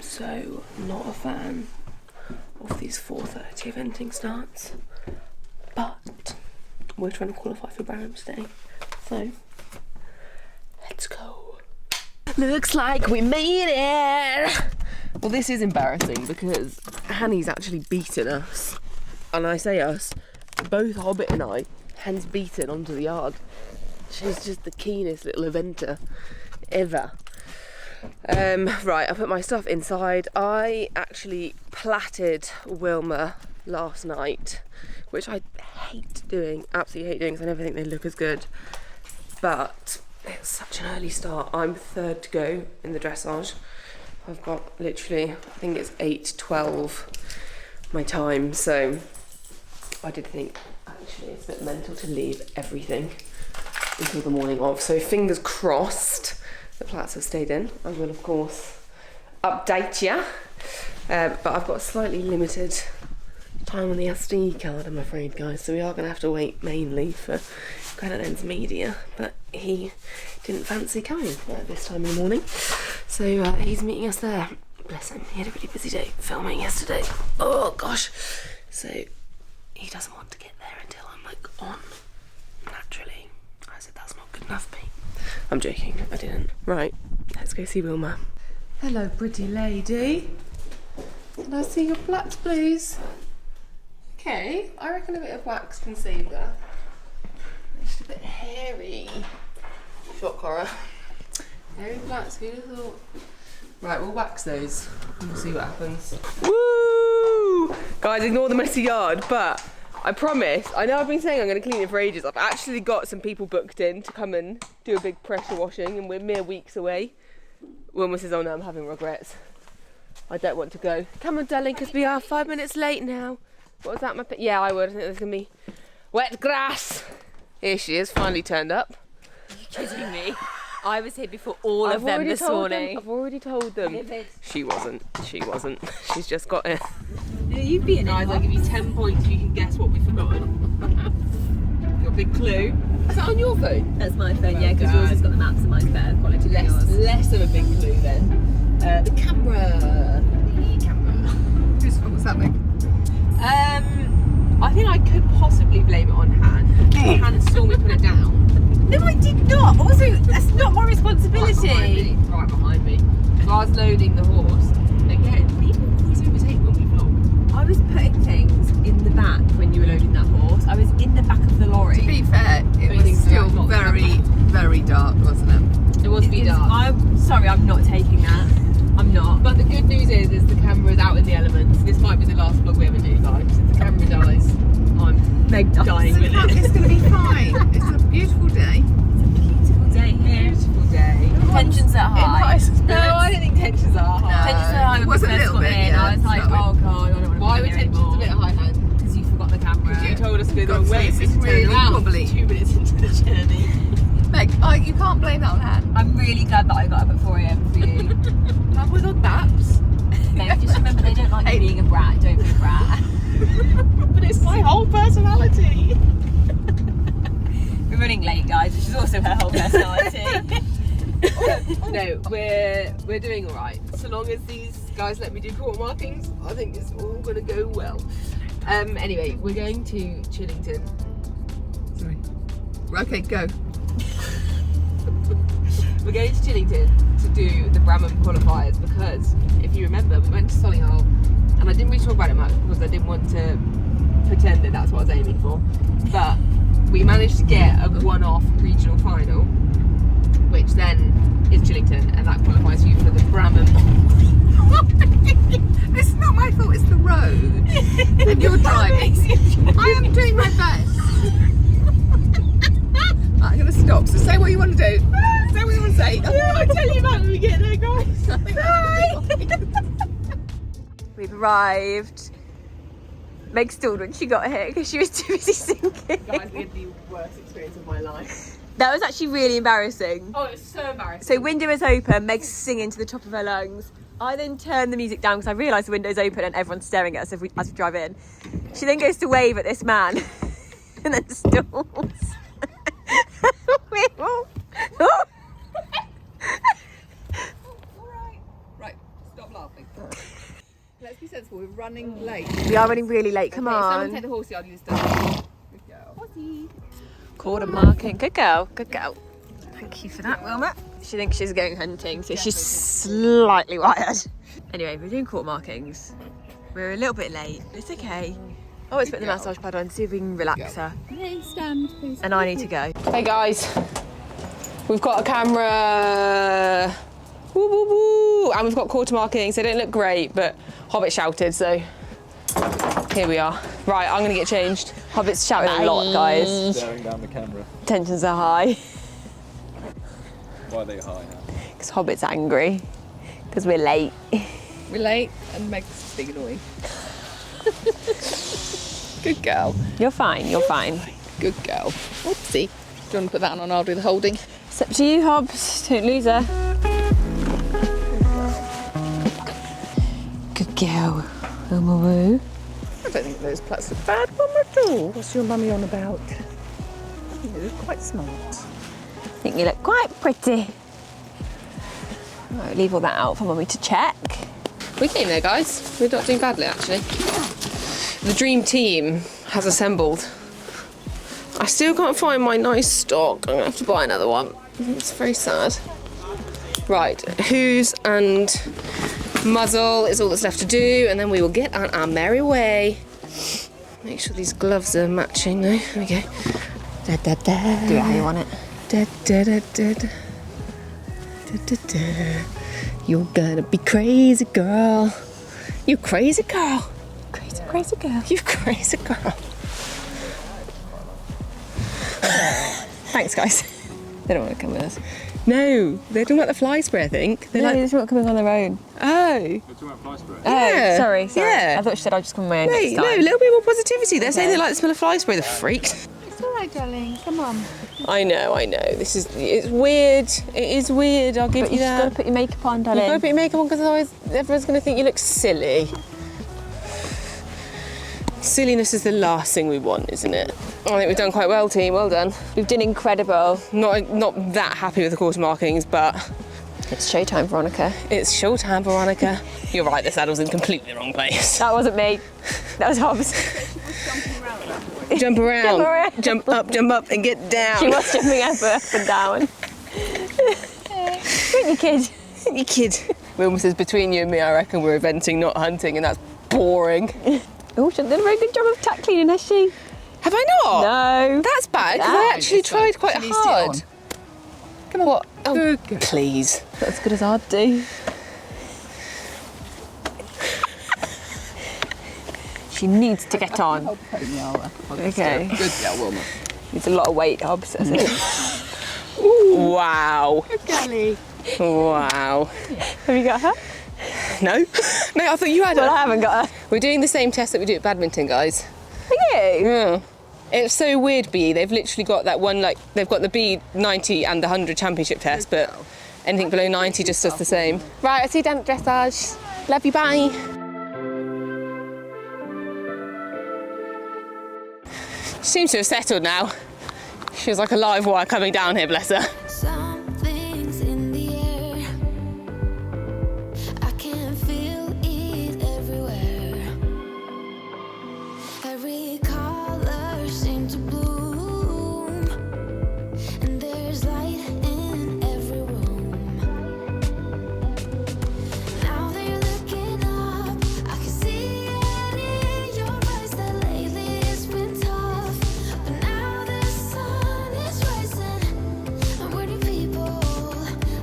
so not a fan of these 4:30 eventing starts, but we're trying to qualify for Bramham today, so let's go. Looks like we made it! Well, this is embarrassing because Hanny's actually beaten us, and I say us, both Hobbit and I, Han's beaten onto the yard. She's just the keenest little eventer ever. Right, I put my stuff inside. I actually plaited Wilma last night, which I hate doing, absolutely hate doing, because I never think they look as good. But it's such an early start. I'm third to go in the dressage. I've got literally, I think it's 8:12 my time, so I did think actually it's a bit mental to leave everything until the morning of. So fingers crossed the plaits have stayed in. I will of course update you, but I've got slightly limited time on the SD card, I'm afraid, guys, so we are going to have to wait mainly for Granad's media, but he didn't fancy coming at this time in the morning, so he's meeting us there. Bless him, he had a really busy day filming yesterday. Oh gosh, so he doesn't want to get there until I'm like on. Naturally, I said that's not good enough, mate. I'm joking, I didn't. Right, let's go see Wilma. Hello, pretty lady. Can I see your plaits, please? Okay, I reckon a bit of wax can save that. It's just a bit hairy. Shock horror. Hairy plaits, who'd have thought? Right, we'll wax those and we'll see what happens. Woo! Guys, ignore the messy yard, but I promise, I know I've been saying I'm going to clean it for ages. I've actually got some people booked in to come and do a big pressure washing, and we're mere weeks away. Wilma says, oh no, I'm having regrets. I don't want to go. Come on, darling, because we are 5 minutes late now. What was that? Yeah, I would. I think there's going to be wet grass. Here she is, finally turned up. Are you kidding me? I was here before all of them this morning. I've already told them. She wasn't. She's just got it. You've been Guys, I'll give you 10 points if you can guess what we've forgotten. Your big clue. Is that on your phone? That's my phone, yeah, because yours has got the maps and mine's better quality than yours. Less of a big clue then. The camera. Whose fault was that, Meg? I think I could possibly blame it on Han. Han saw me put it down. No, I did not. Also, that's not my responsibility. Right behind me. So I was loading the horse. Again, people always overtake when we vlog. I was putting things in the back when you were loading that horse. I was in the back of the lorry. To be fair, it was still very, very dark, wasn't it? It was be dark. I'm sorry, I'm not taking that. I'm not. But the good news is the camera's out in the elements. This might be the last vlog we ever do, guys. If the camera dies, I'm dying with it. It's going to be fine. It's a beautiful day. It's a beautiful day here. Beautiful day. Tensions are high. No, I don't think tensions are high. Tensions are high. It was a little bit, yeah. I was like, oh god, I don't want to Why be were here tensions anymore. a bit high, Han? Because you forgot the camera. You told us to go the God, way. so We it's turned really around wobbly. 2 minutes into the journey. Meg, you can't blame that on Han. I'm really glad that I got up at 4 AM for you. That was on maps. Meg, just remember they don't like you being a brat. Don't be a brat. But it's my whole personality. We're running late, guys, which is also her whole personality. No, we're doing all right. So long as these guys let me do court markings, I think it's all going to go well. Anyway, we're going to Chillington. Sorry. Okay, go. We're going to Chillington to do the Bramham qualifiers because, if you remember, we went to Solihull, and I didn't really talk about it much because I didn't want to pretend that that's what I was aiming for. But we managed to get a one-off regional final, which then is Chillington, and that qualifies you for the Bramham. It's not my fault, it's the road. And you're driving. I am doing my best. I'm going to stop, so say what you want to do. Say what you want to say. Yeah, I'll tell you about when we get there, guys. Bye. We've arrived. Meg stalled when she got here because she was too busy singing. Guys, we had the worst experience of my life. That was actually really embarrassing. Oh, it was so embarrassing. So window was open, Meg's singing to the top of her lungs. I then turned the music down because I realised the window's open and everyone's staring at us as we drive in. She then goes to wave at this man and then stalls. Right, stop laughing. Let's be sensible. We're running late. We are running really late. Come on. Someone take the horsey. I'll use the Good girl. Horsey. Quarter marking. Good girl. Good girl. Thank you for that, Wilma. She thinks she's going hunting, so she's slightly wired. Anyway, we're doing quarter markings. We're a little bit late. It's okay. Oh, let's put the massage pad on, see if we can relax her. Hey, stand, please. And I need to go. Hey guys, we've got a camera. Woo, woo, woo. And we've got quarter markings. They don't look great, but Hobbit shouted, so here we are. Right, I'm gonna get changed. Hobbit's shouting a lot, guys. Staring down the camera. Tensions are high. Why are they high now? Because Hobbit's angry. Because we're late. We're late and Meg's being annoying. Good girl. You're fine, you're fine. Good girl. Oopsie. Do you want to put that on and I'll do the holding? It's up to you, Hobbs. Don't lose her. Good girl. Wilma woo. I don't think those plats are bad one at all. What's your mummy on about? You're quite smart. I think you look quite pretty. Right, leave all that out for Mummy to check. We came there, guys. We're not doing badly, actually. The dream team has assembled. I still can't find my nice stock. I'm gonna have to buy another one. It's very sad. Right, hooves and muzzle is all that's left to do, and then we will get on our merry way. Make sure these gloves are matching though. There we go. Da, da, da. Do it how you want it. Da, da, da, da, da. Da, da, da. You're gonna be crazy, girl. You crazy girl. Crazy, crazy girl. You crazy girl. Thanks, guys. They don't want to come with us. No, they're talking about the fly spray, I think. They're No, like, they're just not coming on their own. oh. You're talking about fly spray? Yeah. Oh, sorry. Yeah. I thought she said I'd just come on my own Wait, next no, a time. little bit more positivity. They're saying they like the smell of fly spray, the freaks. It's all right, darling. Come on. I know. It's weird. It is weird, I'll give But you you've just got that. to put your makeup on, You've darling. got to put your makeup on because otherwise everyone's going to think you look silly. Silliness is the last thing we want, isn't it? I think we've done quite well, team. Well done. We've done incredible. Not that happy with the quarter markings, but It's showtime, Veronica. it's showtime, Veronica. You're right, the saddle's in completely the wrong place. That wasn't me. That was Hobbs. Jump around. Jump around. Jump up, and get down. She was jumping up and down. Weren't you, kid? You kid. Wilma says, between you and me, I reckon we're eventing, not hunting, and that's boring. Oh, she hasn't done a very good job of tack cleaning, has she? Have I not? No. That's bad, because No. I actually tried quite She needs it hard. on. Come on. What? Oh, Good girl. please. That's as good as I'd do. She needs to get on. Hold the pony, I'll Okay. Good girl, Wilma. It's a lot of weight, Hobbs, isn't it? Wow. Good girlie. Wow. Have you got her? No? No, I thought you had Well, I her. haven't got her. We're doing the same test that we do at badminton, guys. Are you? Yeah. It's so weird, B. They've literally got that one, like, they've got the B90 and the 100 championship test, but anything below 90 just does the same. Right, I'll see you down at dressage. Love you, bye. She seems to have settled now. She was like a live wire coming down here, bless her. Something's in the air. I can feel it everywhere. Every color seems to bloom, and there's light in every room. Now that you're looking up, I can see it in your eyes that lately it's been tough. But now the sun is rising, and we're new people.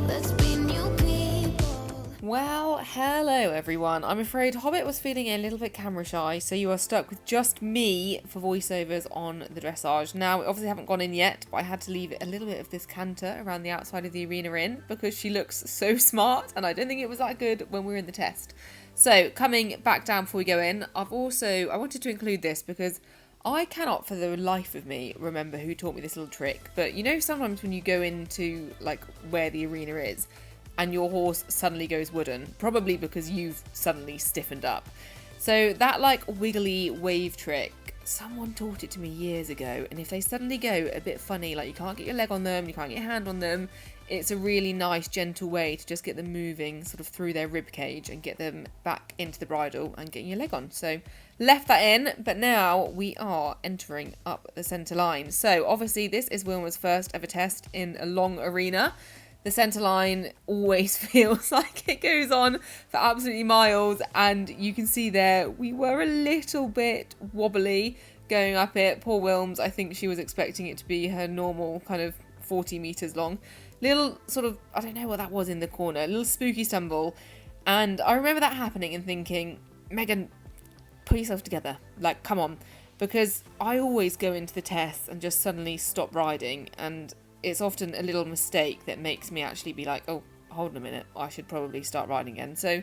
Let's be new people. Well, hello everyone. I'm afraid Hobbit was feeling a little bit camera shy, so you are stuck with just me for voiceovers on the dressage. Now, we obviously haven't gone in yet, but I had to leave a little bit of this canter around the outside of the arena in because she looks so smart, and I don't think it was that good when we were in the test. So, coming back down before we go in, I wanted to include this because I cannot for the life of me remember who taught me this little trick, but you know sometimes when you go into like where the arena is, and your horse suddenly goes wooden, probably because you've suddenly stiffened up. So that like wiggly wave trick, someone taught it to me years ago, and if they suddenly go a bit funny, like you can't get your leg on them, you can't get your hand on them, it's a really nice, gentle way to just get them moving sort of through their rib cage and get them back into the bridle and getting your leg on. So left that in, but now we are entering up the centre line. So obviously this is Wilma's first ever test in a long arena. The centre line always feels like it goes on for absolutely miles, and you can see there we were a little bit wobbly going up it. Poor Wilms, I think she was expecting it to be her normal kind of 40 metres long. Little sort of, I don't know what that was in the corner, a little spooky stumble. And I remember that happening and thinking, Megan, put yourself together. Like, come on. Because I always go into the tests and just suddenly stop riding, and it's often a little mistake that makes me actually be like, oh, hold on a minute, I should probably start riding again. So,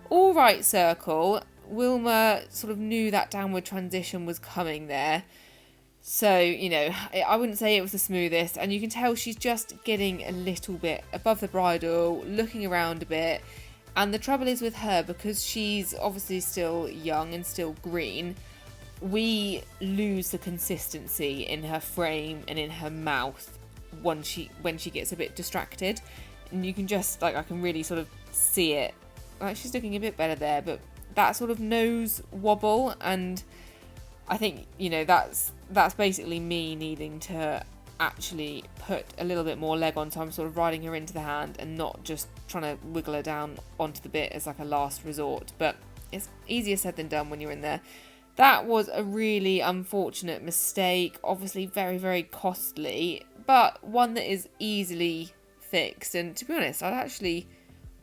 all right, circle. Wilma sort of knew that downward transition was coming there. So, you know, I wouldn't say it was the smoothest, and you can tell she's just getting a little bit above the bridle, looking around a bit. And the trouble is with her, because she's obviously still young and still green, we lose the consistency in her frame and in her mouth when she gets a bit distracted. And you can just, like, I can really sort of see it. Like, she's looking a bit better there, but that sort of nose wobble, and I think, you know, that's basically me needing to actually put a little bit more leg on, so I'm sort of riding her into the hand and not just trying to wiggle her down onto the bit as like a last resort. But it's easier said than done when you're in there. That was a really unfortunate mistake, obviously very, very costly, but one that is easily fixed. And to be honest, I'd actually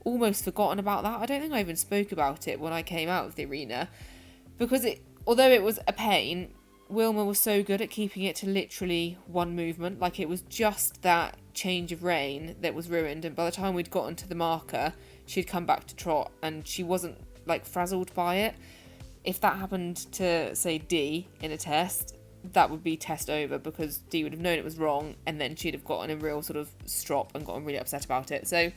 almost forgotten about that. I don't think I even spoke about it when I came out of the arena, because although it was a pain, Wilma was so good at keeping it to literally one movement. Like, it was just that change of rein that was ruined, and by the time we'd gotten to the marker, she'd come back to trot, and she wasn't like frazzled by it. If that happened to, say, D in a test, that would be test over, because D would have known it was wrong, and then she'd have gotten a real sort of strop and gotten really upset about it. So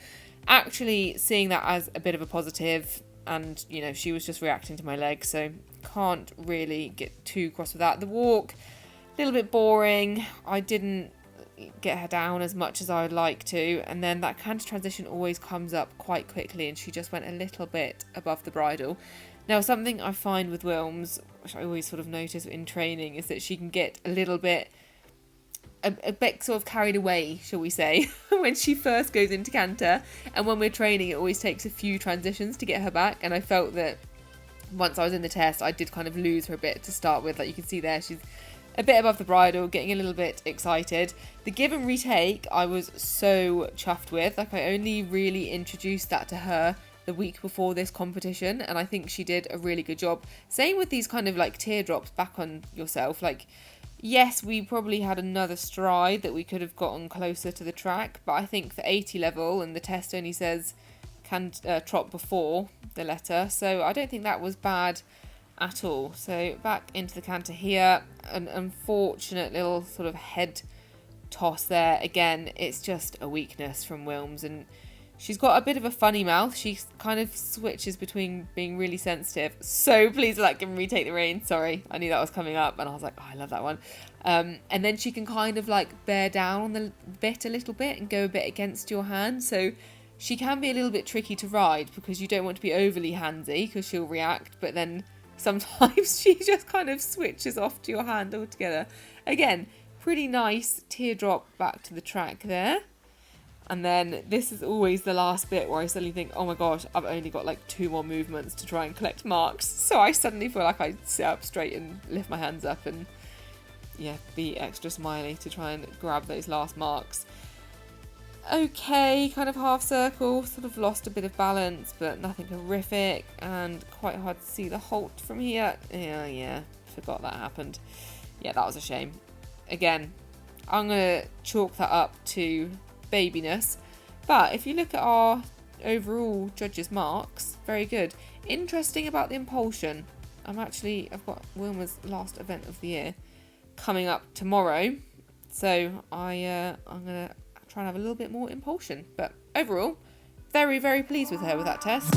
actually seeing that as a bit of a positive, and, you know, she was just reacting to my leg, so can't really get too cross with that. The walk, a little bit boring. I didn't get her down as much as I would like to, and then that canter transition always comes up quite quickly, and she just went a little bit above the bridle. Now, something I find with Wilms, which I always sort of notice in training, is that she can get a little bit a bit sort of carried away, shall we say, when she first goes into canter, and when we're training it always takes a few transitions to get her back. And I felt that once I was in the test, I did kind of lose her a bit to start with. Like, you can see there, she's a bit above the bridle, getting a little bit excited. The give and retake, I was so chuffed with. Like, I only really introduced that to her the week before this competition, and I think she did a really good job. Same with these kind of like teardrops back on yourself. Like, yes, we probably had another stride that we could have gotten closer to the track, but I think for 80 level, and the test only says can trot before the letter, so I don't think that was bad at all. So back into the canter here, an unfortunate little sort of head toss there. Again, it's just a weakness from Wilms, and she's got a bit of a funny mouth. She kind of switches between being really sensitive. So please give me retake the reins. Sorry, I knew that was coming up, and I was like, oh, I love that one. And then she can kind of like bear down on the bit a little bit and go a bit against your hand. So she can be a little bit tricky to ride, because you don't want to be overly handsy, because she'll react. But then sometimes she just kind of switches off to your hand altogether. Again, pretty nice teardrop back to the track there. And then this is always the last bit where I suddenly think, oh my gosh, I've only got like 2 more movements to try and collect marks. So I suddenly feel like I sit up straight and lift my hands up and, yeah, be extra smiley to try and grab those last marks. Okay, kind of half circle, sort of lost a bit of balance, but nothing horrific, and quite hard to see the halt from here. Yeah, forgot that happened. Yeah, that was a shame. Again, I'm going to chalk that up to babiness, but if you look at our overall judges' marks, very good. Interesting about the impulsion. I've got Wilma's last event of the year coming up tomorrow, so I'm gonna try and have a little bit more impulsion. But overall, very, very pleased with her with that test.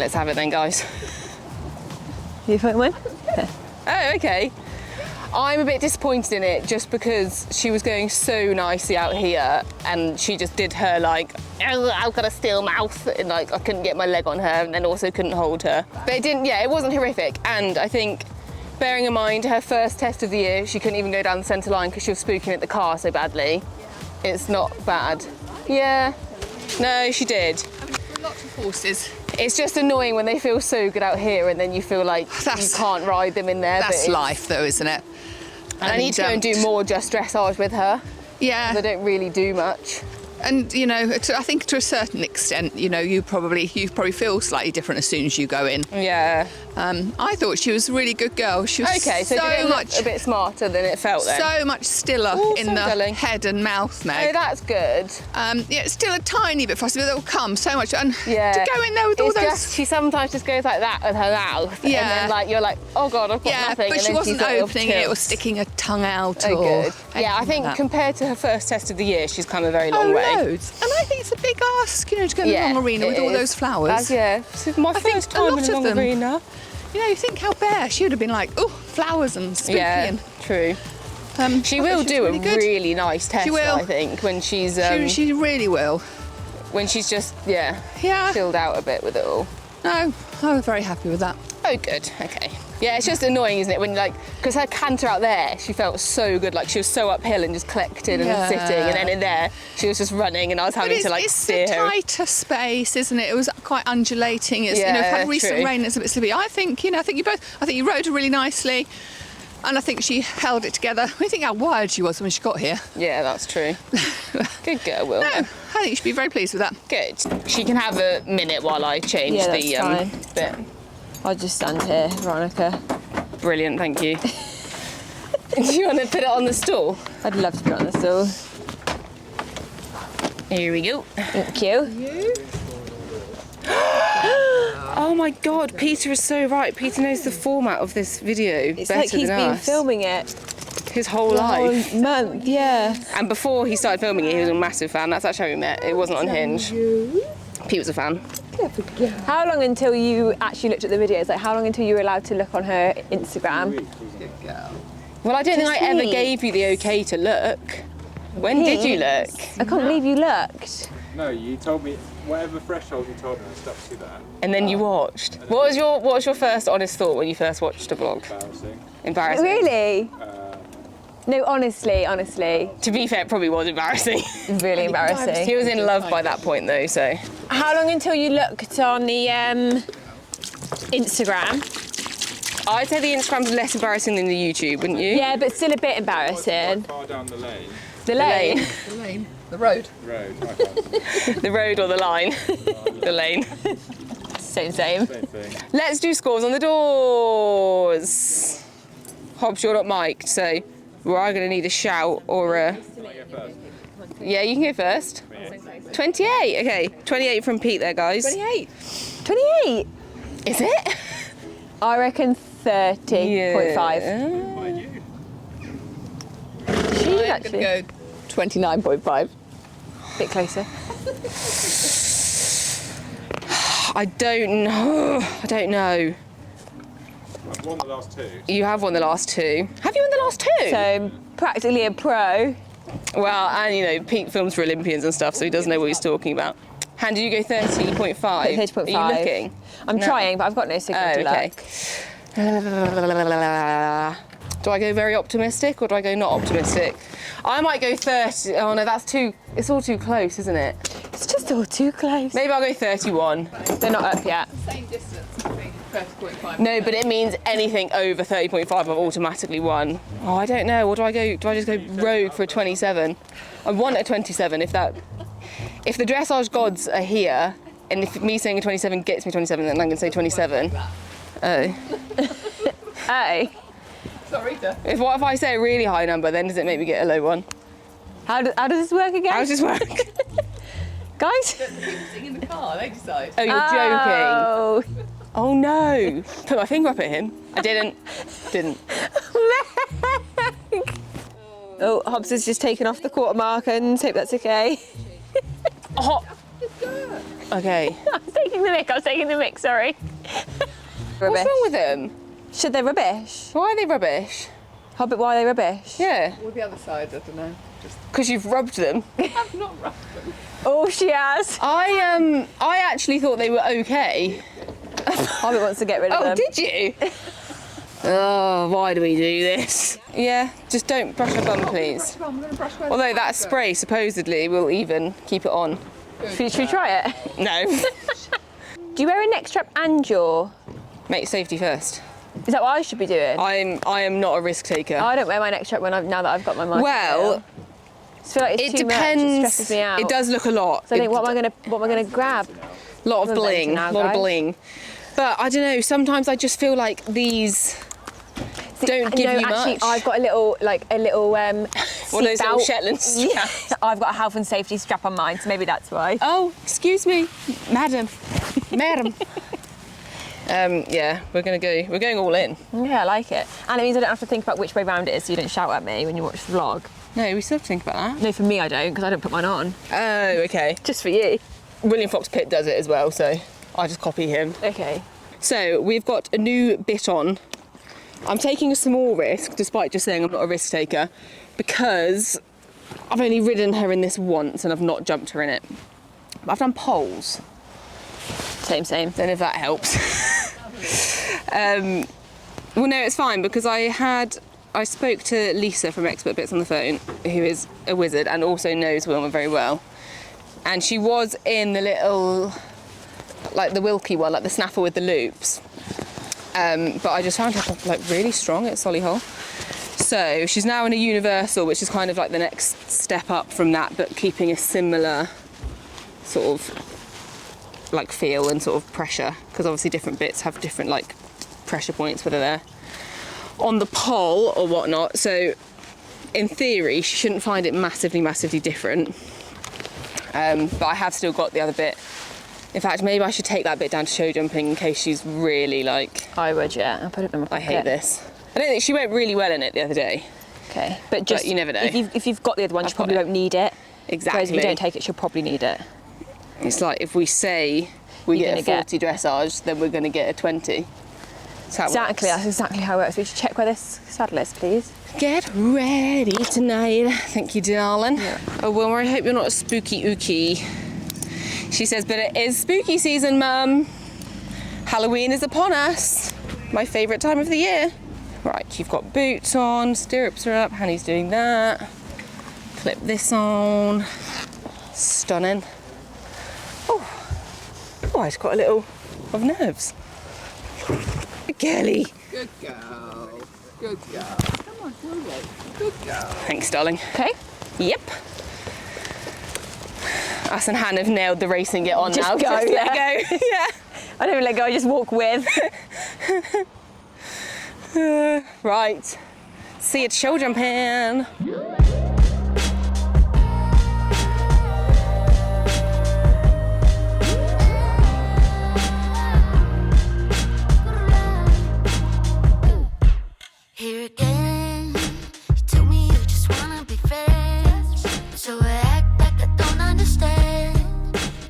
let's have it then, guys. You find one? Oh, okay. I'm a bit disappointed in it just because she was going so nicely out here and she just did her like, oh, I've got a steel mouth, and like I couldn't get my leg on her and then also couldn't hold her. But it didn't, yeah, it wasn't horrific. And I think, bearing in mind her first test of the year, she couldn't even go down the centre line because she was spooking at the car so badly. It's not bad. Yeah, no, she did. Lots of horses. It's just annoying when they feel so good out here and then you feel like you can't ride them in there. That's life though, isn't it? And I need to go and do more just dressage with her. Yeah. They don't really do much. And you know, I think to a certain extent, you know, you probably feel slightly different as soon as you go in. Yeah. I thought she was a really good girl. She was Okay, so so did it much look a bit smarter than it felt then? so much stiller in the darling. head and mouth now. Oh, that's good. Yeah, it's still a tiny bit frosty, but it'll come so much. And Yeah. to go in there with all It's those. just, she sometimes just goes like that with her mouth. Yeah. And then like you're like, oh God, I've got Yeah, nothing. but and she then wasn't sort of opening it or tilts. sticking her tongue out Oh, or. good. Yeah, I anything think like that. compared to her first test of the year, she's come a very long way. Loads. And I think it's a big ask, you know, to go in the long arena with it all is. those flowers. Yeah, this is my I think first a time lot in a of long them- arena. You know, you think how bare she would have been like, oh, flowers and spooky. Yeah, And, true. She I will think she's do really a good. really nice test, She will. I think, when she's She really will. when she's just Yeah. chilled out a bit with it all. No, I was very happy with that. Oh, good. Okay. Yeah, it's just annoying, isn't it? When like, because her canter out there, she felt so good. Like she was so uphill and just collected and Yeah. sitting, and then in there, she was just running, and I was having to like it's steer a her. tighter space, isn't it? It was quite undulating. It's, you know, Yeah, had recent true. rain. It's a bit slippy. I think you rode her really nicely, and I think she held it together. I think how wired she was when she got here. Yeah, that's true. Good girl, Wilma. No, I think you should be very pleased with that. Good. She can have a minute while I change Yeah, the that's bit. I'll just stand here, Veronica. Brilliant, thank you. Do you want to put it on the stool? I'd love to put it on the stool. Here we go. Thank you. Oh my God, Peter is so right. Peter knows the format of this video It's better like he's than been us. filming it His whole the whole life. month, yeah. And before he started filming it, he was a massive fan. That's actually how we met. It wasn't on Hinge. Pete was a fan. How long until you actually looked at the videos? Like, how long until you were allowed to look on her Instagram? Well, I don't think I ever Pete. gave you the okay to look. When did you look? I can't believe you looked. No, you told me whatever threshold you told me, I stuck to that. And then you watched. What was your first honest thought when you first watched a vlog? Embarrassing. Embarrassing. Really? No, honestly. To be fair, it probably was embarrassing. Really embarrassing. He was in love by that point though, so. How long until you looked on the Instagram? I'd say the Instagram's less embarrassing than the YouTube, wouldn't you? Yeah, but still a bit embarrassing. Far down the lane. The lane. The lane, the road. Road, I can't. The road or the line? The lane. Same. Same thing. Let's do scores on the doors. Hobbs, you're not mic'd, so we're either going to need a shout or a... Can I go first? Yeah, you can go first. 28, okay. 28 from Pete there, guys. 28. Is it? I reckon 30.5. She's I'm actually going to go 29.5. bit closer. I don't know. I've won the last two. You have won the last two. Have you won the last two? So practically a pro. Well, and you know, Pete films for Olympians and stuff, so he does know what he's talking about. Han, did you go 30.5? 30.5. Are you looking? I'm No. trying, but I've got no signal Oh, to okay. look. Do I go very optimistic or do I go not optimistic? I might go 30. Oh no, that's too. It's all too close, isn't it? It's just all too close. Maybe I'll go 31. They're not up yet. Same distance, I think, 30.5. No, but it means anything over 30.5, I've automatically won. Oh, I don't know. What do I go? Do I just go rogue for a 27? I want a 27 if the dressage gods are here, and if me saying a 27 gets me 27, then I'm going to say 27. Oh. Oh. Sorry, Rita. What if I say a really high number, then does it make me get a low one? How does this work again? How does this work? Guys? Sitting in the car, they decide. Oh, you're joking. Oh. Oh no. Put my finger up at him. I didn't. Oh, Hobbs has just taken off the quarter mark and hope that's okay. Oh. Okay. I'm taking taking the mic. I was taking the mic. Sorry. What's wrong with them? Should they rubbish? Why are they rubbish? Hobbit, why are they rubbish? Yeah. Or the other side, I don't know. Because you've rubbed them. I've not rubbed them. Oh, she has. I actually thought they were okay. Hobbit wants to get rid of them. Oh, did you? Oh, why do we do this? Yeah, just don't brush her bum, please. I'm going to brush my Although that spray supposedly will even keep it on. Should we try it? No. Do you wear a neck strap and your... Make safety first. Is that what I should be doing? I am not a risk taker. I don't wear my neck strap now that I've got my marking. Well, I feel like it's it too depends. much. It stresses me out. It does look a lot. So I think, what am I gonna grab? Lot of I'm bling, now, lot of guys. bling. But I don't know. Sometimes I just feel like these don't give you actually, much. I've got a little One of those little seatbelt. Shetland straps. I've got a health and safety strap on mine, so maybe that's why. Oh, excuse me, madam, madam. Yeah, we're going all in. Yeah, I like it. And it means I don't have to think about which way round it is, so you don't shout at me when you watch the vlog. No, we still have to think about that. No, for me I don't, because I don't put mine on. Oh, okay. Just for you. William Fox Pitt does it as well, so I just copy him. Okay. So we've got a new bit on. I'm taking a small risk, despite just saying I'm not a risk taker, because I've only ridden her in this once and I've not jumped her in it. But I've done poles. Same. Don't know if that helps. Well, no, it's fine because I spoke to Lisa from Expert Bits on the phone, who is a wizard and also knows Wilma very well. And she was in the little, like the Wilkie one, like the snapper with the loops. But I just found her like really strong at Solihull. So she's now in a universal, which is kind of like the next step up from that, but keeping a similar sort of like feel and sort of pressure, because obviously different bits have different like pressure points, whether they're on the pole or whatnot. So in theory, she shouldn't find it massively different. But I have still got the other bit. In fact, maybe I should take that bit down to show jumping in case she's really like... I would, yeah. I'll put it in my pocket. I hate this. I don't think she went really well in it the other day. Okay. But just... you never know. If you've got the other one, I've you probably got it. won't need it. Exactly. Whereas if you don't take it, she'll probably need it. It's like if we say we You're get a gonna 40 dressage, then we're going to get a 20. That's how it Exactly, works. that's exactly how it works. We should check where this saddle is, please. Get ready tonight. Thank you, darling. Yeah. Oh, Wilma, I hope you're not a spooky ookie. She says, but it is spooky season, Mum. Halloween is upon us. My favourite time of the year. Right, you've got boots on, stirrups are up, Hanny's doing that. Clip this on. Stunning. Oh, I just got a little of nerves. Good girlie. Good girl. Good girl. Come on, move it. Good girl. Thanks, darling. Okay. Yep. Us and Han have nailed the racing it on Just now. go, Just let yeah. go. Yeah. I don't even let go, I just walk with. Right. See you at show jumping. Here again, you told me you just wanna be friends, so I act like I don't understand.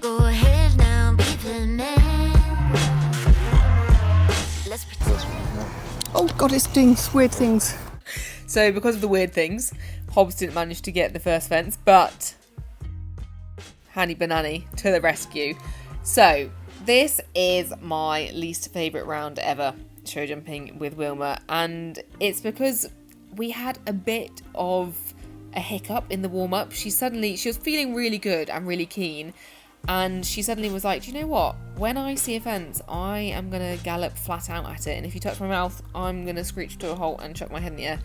Go ahead now, be the man. Let's pretend. Oh God, it's doing weird things. So because of the weird things, Hobbs didn't manage to get the first fence, but Hanny Banani to the rescue. So this is my least favourite round ever, show jumping with Wilma, and it's because we had a bit of a hiccup in the warm-up. She was feeling really good and really keen, and she suddenly was like, do you know what, when I see a fence I am gonna gallop flat out at it, and if you touch my mouth I'm gonna screech to a halt and chuck my head in the air.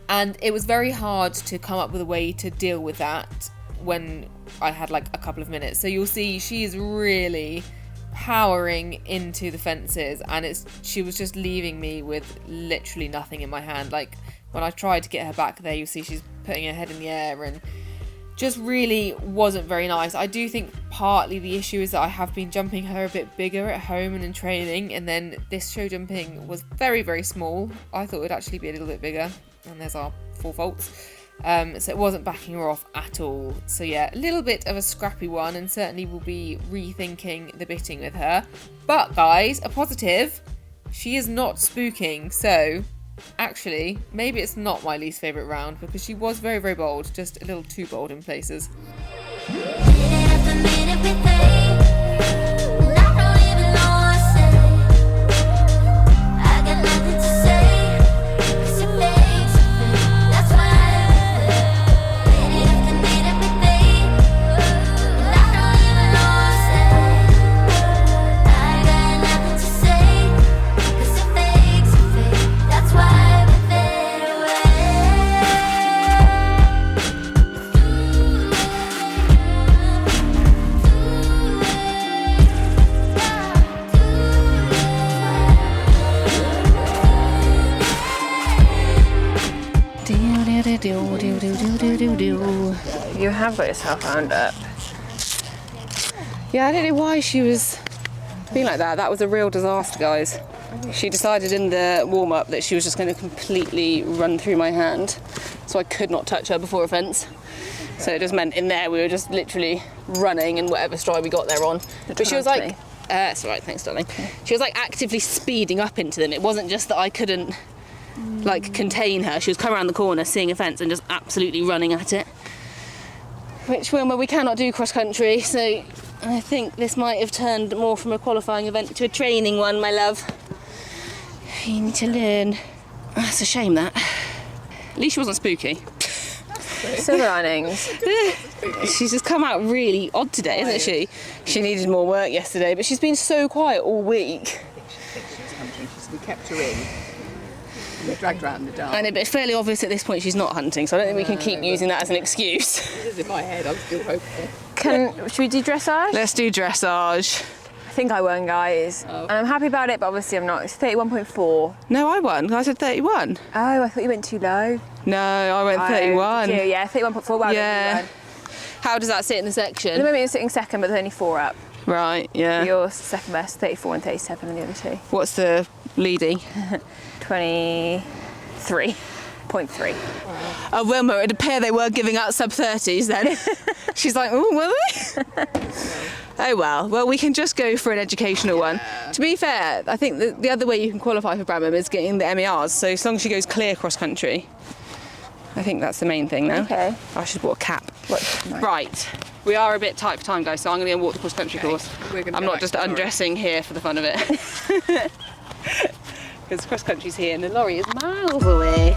And it was very hard to come up with a way to deal with that when I had like a couple of minutes. So you'll see she is really powering into the fences, and she was just leaving me with literally nothing in my hand. Like when I tried to get her back there, you'll see she's putting her head in the air and just really wasn't very nice. I do think partly the issue is that I have been jumping her a bit bigger at home and in training, and then this show jumping was very small. I thought it would actually be a little bit bigger, and there's our 4 faults. So it wasn't backing her off at all. So yeah, a little bit of a scrappy one, and certainly will be rethinking the bitting with her. But guys, a positive, she is not spooking. So actually, maybe it's not my least favourite round, because she was very, very bold, just a little too bold in places. You have got yourself wound up. Yeah, I don't know why she was being like that. That was a real disaster, guys. She decided in the warm-up that she was just going to completely run through my hand, so I could not touch her before a fence. So it just meant in there we were just literally running in whatever stride we got there on. But she was like, that's all right, thanks darling. She was like actively speeding up into them. It wasn't just that I couldn't like contain her. She was coming around the corner, seeing a fence and just absolutely running at it. Which, Wilma, we cannot do cross country, so I think this might have turned more from a qualifying event to a training one, my love. You need to learn. That's a shame, that. At least she wasn't spooky. Silver linings. She's just come out really odd today, isn't she? She needed more work yesterday, but she's been so quiet all week. We kept her in. We dragged her out in the dark. I know, but it's fairly obvious at this point she's not hunting, so I don't think we can keep using that as an excuse. It is in my head, I'm still hopeful. Should we do dressage? Let's do dressage. I think I won, guys. And I'm happy about it, but obviously I'm not. It's 31.4. No, I won. I said 31. Oh, I thought you went too low. No, I went 31. Oh, yeah, 31.4. Well, yeah. How does that sit in the At the section? moment you're sitting second, but there's only 4 up. Right, yeah. You're second best, 34 and 37 and the other 2. What's the leading? 23.3. Oh, Wilma, it'd appear they were giving out sub-30s then. She's like, oh, were they? Oh, well. Well, we can just go for an educational one. To be fair, I think the other way you can qualify for Bramham is getting the MERs, so as long as she goes clear cross-country. I think that's the main thing now. Okay. I should have bought a cap. What? Right. We are a bit tight for time, guys, so I'm going to go walk the cross-country course. I'm not just undressing here for the fun of it. Because cross-country's here and the lorry is miles away.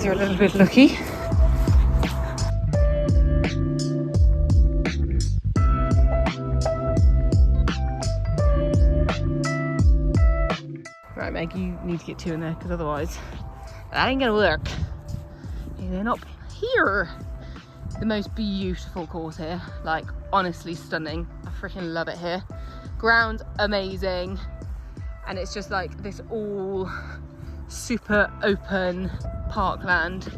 A little bit lucky. Right, Meg, you need to get 2 in there because otherwise that ain't gonna work. Then up here, the most beautiful course here, like honestly stunning. I freaking love it here. Ground's amazing, and it's just like this all super open parkland.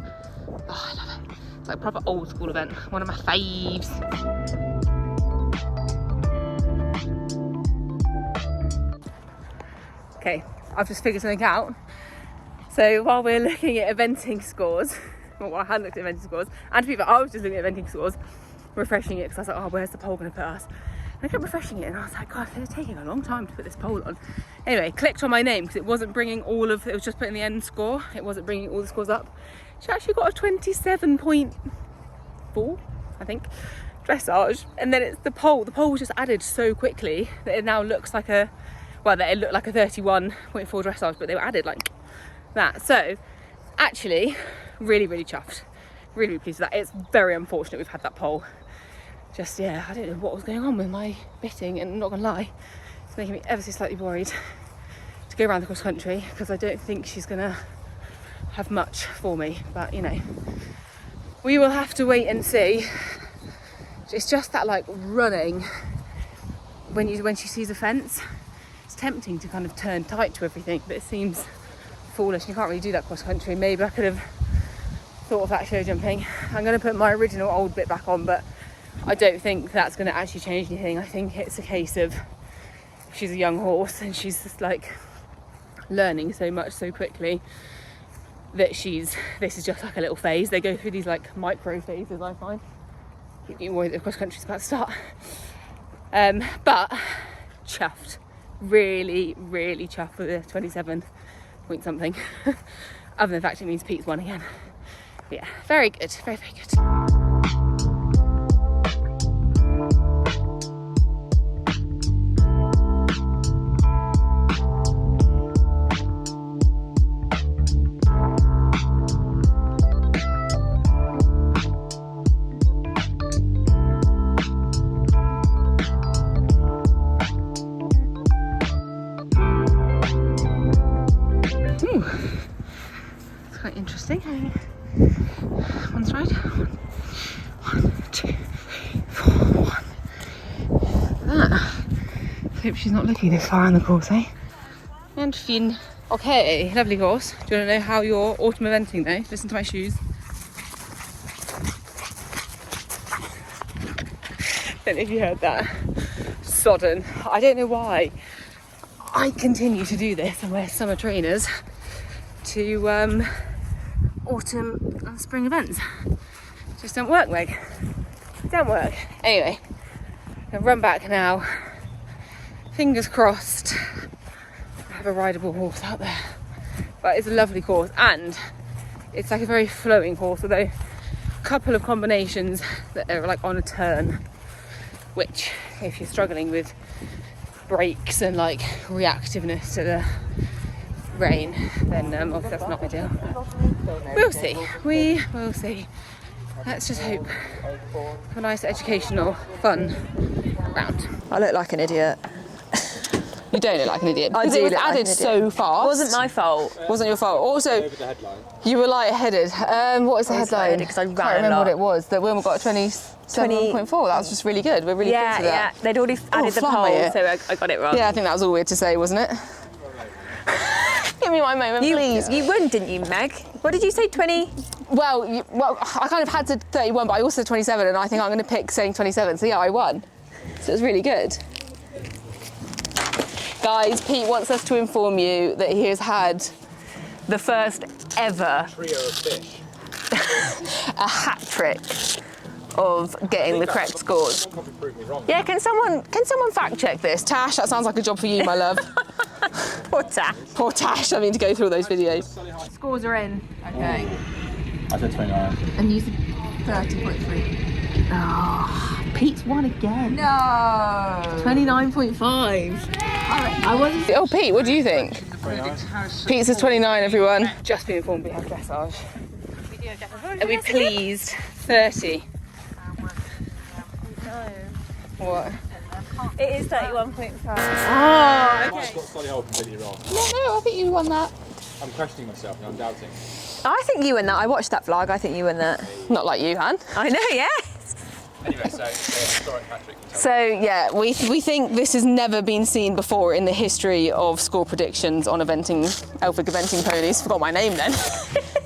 Oh, I love it. It's like a proper old school event. One of my faves. Okay, I've just figured something out. So while we're looking at eventing scores, well, I hadn't looked at eventing scores, and to be fair, I was just looking at eventing scores, refreshing it, because I was like, oh, where's the poll going to put us? And I kept refreshing it, and I was like, God, it's taking a long time to put this poll on. Anyway, clicked on my name, because it wasn't bringing all of, it was just putting the end score, it wasn't bringing all the scores up. She actually got a 27.4, I think, dressage, and then it's the poll was just added so quickly that it now looks like a, well, that it looked like a 31.4 dressage, but they were added like that. So actually really chuffed, really pleased with that. It's very unfortunate we've had that poll. Just, yeah, I don't know what was going on with my bitting, and I'm not gonna lie, it's making me ever so slightly worried to go around the cross country, because I don't think she's gonna have much for me, but you know, we will have to wait and see. It's just that like running when she sees a fence, it's tempting to kind of turn tight to everything, but it seems foolish. You can't really do that cross country. Maybe I could have thought of that show jumping. I'm going to put my original old bit back on, but I don't think that's going to actually change anything. I think it's a case of she's a young horse and she's just like learning so much so quickly that this is just like a little phase. They go through these like micro phases, I find. Keep getting worried that the cross country's about to start. But chuffed, really chuffed with the 27 point something. Other than the fact it means Pete's won again. But yeah, very good, very good. Interesting. One stride. 1, 2, 4, 1. That. Hope she's not looking this far on the course, eh? And fin. Okay, lovely course. Do you want to know how your autumn eventing though? Listen to my shoes. Don't know if you heard that. Sodden. I don't know why I continue to do this and wear summer trainers to autumn and spring events. Just don't work, Meg. Don't work. Anyway, I'm gonna run back now. Fingers crossed I have a rideable horse out there. But it's a lovely course, and it's like a very flowing course, although a couple of combinations that are like on a turn, which if you're struggling with brakes and like reactiveness to the rain, then obviously that's not ideal. We'll see. We will see. Let's just hope for a nice educational, fun round. I look like an idiot. You don't look like an idiot. I because do it was look like added an idiot. so fast. It wasn't my fault. Wasn't your fault. Also, you were light-headed. What was the headline? Because I ran can't remember a lot. what it was. That Wilma got a 27.4. That was just really good. We're really pleased with that. They'd already added the poll, it. so I got it wrong. Yeah, I think that was all we had to say, wasn't it? Give me my moment, please. You won, didn't you, Meg? What did you say, 20? Well, I kind of had to 31, but I also said 27, and I think I'm going to pick saying 27. So yeah, I won. So it was really good. Guys, Pete wants us to inform you that he has had the first ever Trio of fish. a hat trick of getting the correct scores. Someone could prove me wrong. Yeah, can someone fact check this? Tash, that sounds like a job for you, my love. Poor Tash. Poor Tash, having to go through all those videos. Scores are in. Okay. I said 29. And you said 30.3. Oh, Pete's won again. No. 29.5. I wasn't. Oh, Pete, what do you think? Pete says 29, everyone. Just been informed we have dressage. Are we pleased? 30. What? It is 31.5. Oh, I got Solly Hole completely wrong. no, I think you won that. I'm questioning myself and I'm doubting. I think you won that. I watched that vlog. I think you won that. Not like you, Han. I know, yeah. Anyway, so historic Patrick. So yeah, we think this has never been seen before in the history of score predictions on Elphick-Event.Ponies. Forgot my name then.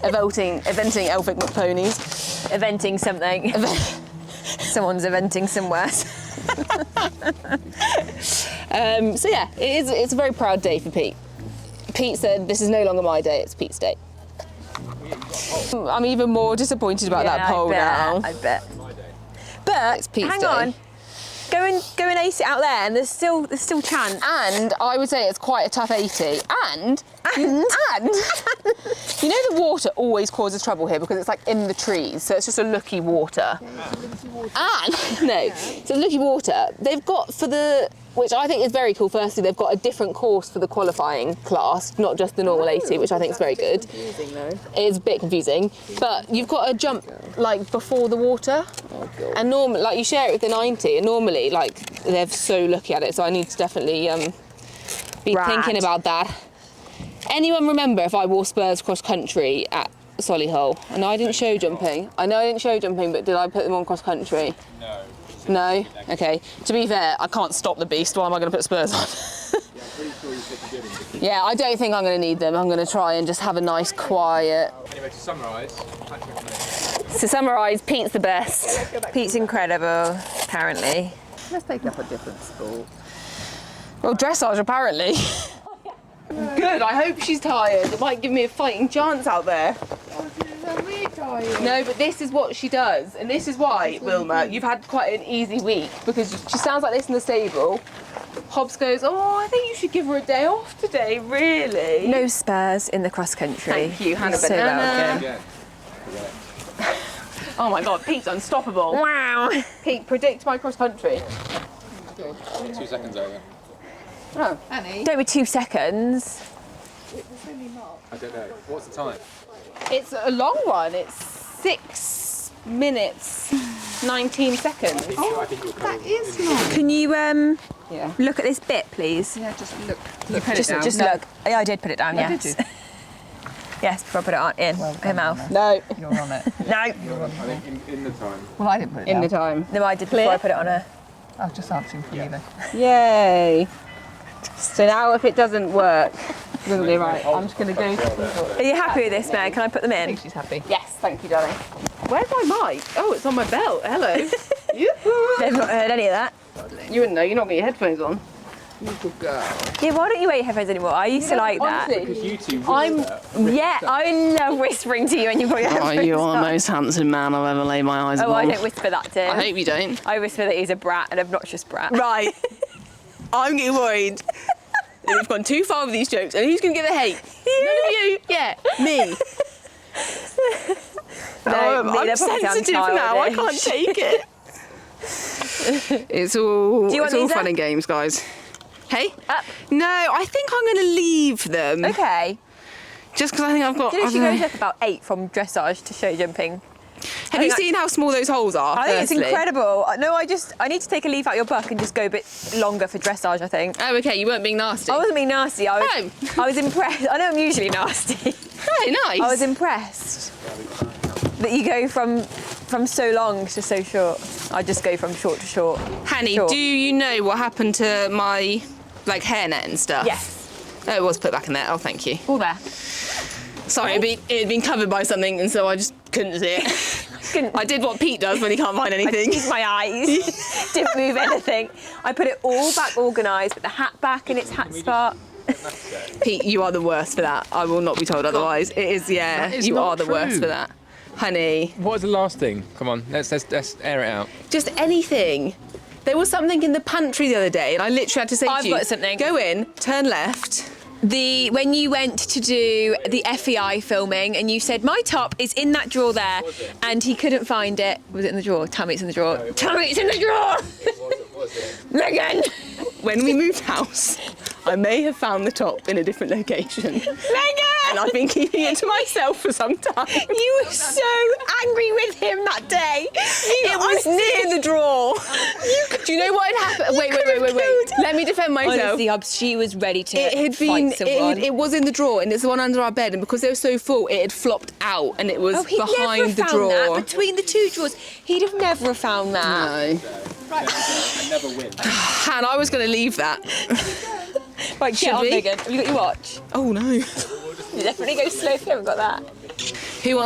Eventing Elphick-Ponies. Eventing something. Someone's eventing somewhere. So yeah, it's a very proud day for Pete. Pete said, this is no longer my day, it's Pete's day. I'm even more disappointed about that pole now. I bet. But It's Pete's hang day. on. Go and ace it out there, and there's still chance. And I would say it's quite a tough 80. And you know the water always causes trouble here because it's like in the trees, so it's just a looky water. And so looky water. They've got for the, which I think is very cool. Firstly, they've got a different course for the qualifying class, not just the normal 80, which I think is very good. It's a bit confusing, but you've got to jump like before the water. And normally, like you share it with the 90, and normally, like they're so lucky at it. So I need to definitely be thinking about that. Anyone remember if I wore Spurs cross country at Solihull? I know I didn't show jumping. But did I put them on cross country? No. No? Okay. To be fair, I can't stop the beast. Why am I going to put Spurs on? Yeah, I'm pretty sure you said you didn't. Yeah, I don't think I'm going to need them. I'm going to try and just have a nice, quiet. Anyway, to summarise, To summarise, Pete's the best. Pete's incredible, apparently. Let's take up a different sport. Well, dressage, apparently. Good, I hope she's tired. It might give me a fighting chance out there. No, but this is what she does. And this is why, Wilma, you've had quite an easy week because she sounds like this in the stable. Hobbs goes, oh, I think you should give her a day off today, really. No Spurs in the cross country. Thank you, Hannah You're so Banana. welcome. yeah. Oh my God, Pete's unstoppable. Wow. Pete, predict my cross country. 2 seconds over. Oh. Annie, Don't be 2 seconds. I don't know. What's the time? It's a long one. It's 6 minutes, 19 seconds. I think you'll that is long. Can you Yeah. look at this bit, please? Yeah, just look. Just look. Yeah, I did put it down. Oh, Yes. did you? Yes, before I put it on in her mouth. No, You're on it. No. I think in the time. Well, I didn't put it in down. the time. No, I did before I put it on her. I was just answering for you then. Yay. So now if it doesn't work, we'll be right. I'm just going to go. Are you happy with this, Meg? Can I put them I in? think she's happy. Yes, thank you, darling. Where's my mic? Oh, it's on my belt. Hello. Yoo-hoo. They've not heard any of that. You wouldn't know. You're not got your headphones on. Little girl. Yeah, why don't you wear your headphones anymore? I used to like that. Honestly, Because you two Yeah, I love whispering to you when you've got your headphones on. you are the most handsome man I've ever laid my eyes Oh, I upon. don't whisper that, Tim. I hope you don't. I whisper that he's a brat, an obnoxious brat. Right. I'm getting worried. We've gone too far with these jokes, and who's going to get the hate? None of you. Yeah, me. No, me, I'm they're probably sensitive sound now. I childish. can't take it. It's all, Do you it's want all these fun up? and games, guys. Hey? Up. No, I think I'm going to leave them. Okay. Just because I think I've got. Didn't I she don't go know. up about 8 from dressage to show jumping? Have you seen how small those holes are? I think it's firstly? incredible. No, I need to take a leaf out your book and just go a bit longer for dressage, I think. Oh, okay. You weren't being nasty. I wasn't being nasty. I was impressed. I know I'm usually nasty. Oh, nice. I was impressed that you go from so long to so short. I just go from short to short. Hanny, Short. do you know what happened to my like hairnet and stuff? Yes. Oh, it was put back in there. Oh, thank you. All there. Sorry, it had been covered by something, and so I just couldn't see it. I did what Pete does when he can't find I anything. used my eyes. Didn't move anything. I put it all back organised, put the hat back in its hat spot. Pete, you are the worst for that. I will not be told otherwise. It is, yeah. That is You not are the worst true. for that, honey. What was the last thing? Come on, let's air it out. Just anything. There was something in the pantry the other day, and I literally had to say I've to you, got something. Go in, turn left. When you went to do the FEI filming and you said, my top is in that drawer there, and he couldn't find it. Was it in the drawer? Tell me it's in the drawer. Tell me it's in the drawer! Was it? Megan! When we moved house, I may have found the top in a different location. Megan! And I've been keeping it to myself for some time. You were so angry with him that day. It was near the drawer. Do you know what had happened? Wait. Let me defend myself. Honestly, Hobbs, she was ready to It had been, fight someone. it was in the drawer, and it's the one under our bed, and because they were so full, it had flopped out, and it was Oh, he'd never behind have the found drawer. that between the two drawers. He'd have never found that. No. I never win. Han, I was going to leave that. Right, Should get on, we? Megan. Have you got your watch? Oh no. You definitely go slow if you haven't got that. Who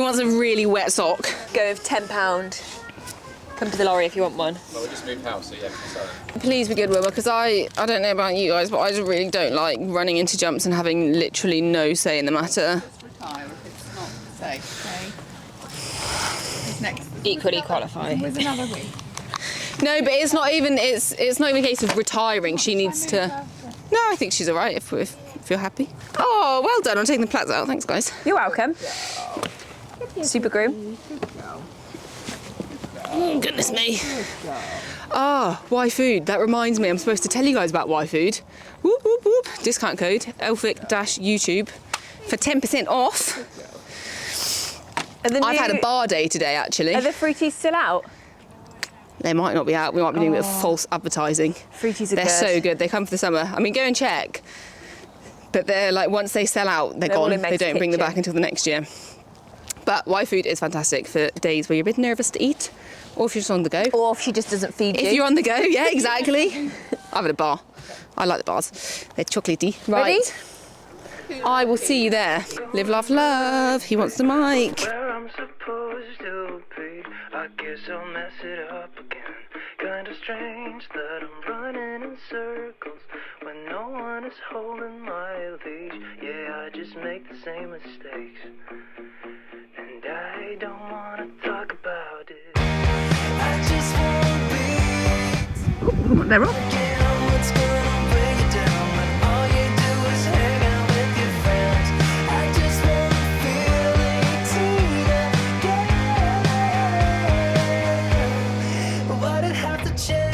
wants a really wet sock? Go with £10. Come to the lorry if you want one. Well, we just moved house, so yeah, we can sell it. Please be good, Wilma, because I don't know about you guys, but I just really don't like running into jumps and having literally no say in the matter. Let's retire if it's not safe, okay? Who's next? Equally qualify. With another week. No, but it's not even a case of retiring. She needs to. No, I think she's all right if you're happy. Oh, well done on taking the plats out. Thanks, guys. You're welcome. Super groom. Oh, goodness me. Ah, Y Food. That reminds me, I'm supposed to tell you guys about Y Food. Whoop, whoop, whoop. Discount code Elphick-YouTube for 10% off. I've had a bar day today, actually. Are the fruities still out? They might not be out. We might be doing a bit of false advertising. Fruities are They're good. so good. They come for the summer. I mean, go and check. But they're like, once they sell out, they're all gone. in They Meg's don't bring them kitchen. back until the next year. But Y Food is fantastic for days where you're a bit nervous to eat, or if you're just on the go. Or if she just doesn't feed you. If you're on the go, yeah, exactly. I've had a bar. I like the bars. They're chocolatey. Ready? Right. I will see you there. Live, love, love. He wants the mic. Where I'm supposed to be, I guess I'll mess it up again. Kinda strange that I'm running in circles when no one is holding my leash. Yeah, I just make the same mistakes, and I don't wanna talk about it. I just wanna be. They're off. What's gonna bring you down when all you do is hang out with your friends? I just wanna feel 18 again. Why'd it have to change?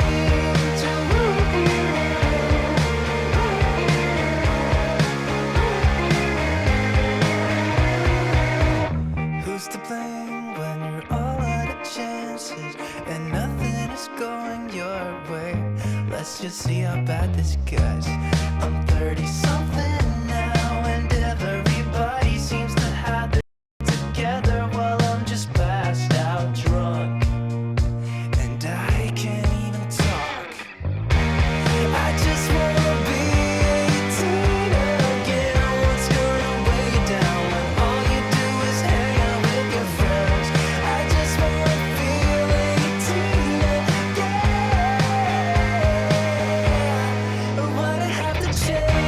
Who's to blame when you're all out of chances and nothing is going your way? Let's just see how bad this gets. I'm 30-something now, and everybody seems to have it together while I'm just passed out drunk, and I can't even talk. I just wanna be 18 again. What's gonna weigh you down when all you do is hang out with your friends? I just wanna feel 18 again. Why'd it have to change?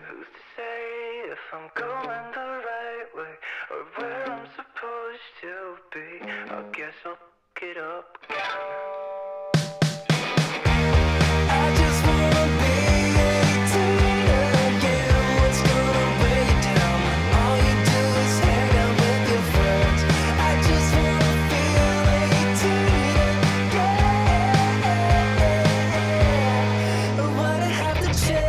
Who's to say if I'm going the right way or where I'm supposed to be? I guess I'll pick it up again. I just wanna be 18 again. What's gonna weigh you down when all you do is hang out with your friends? I just wanna feel 18 again. Why'd it have to change?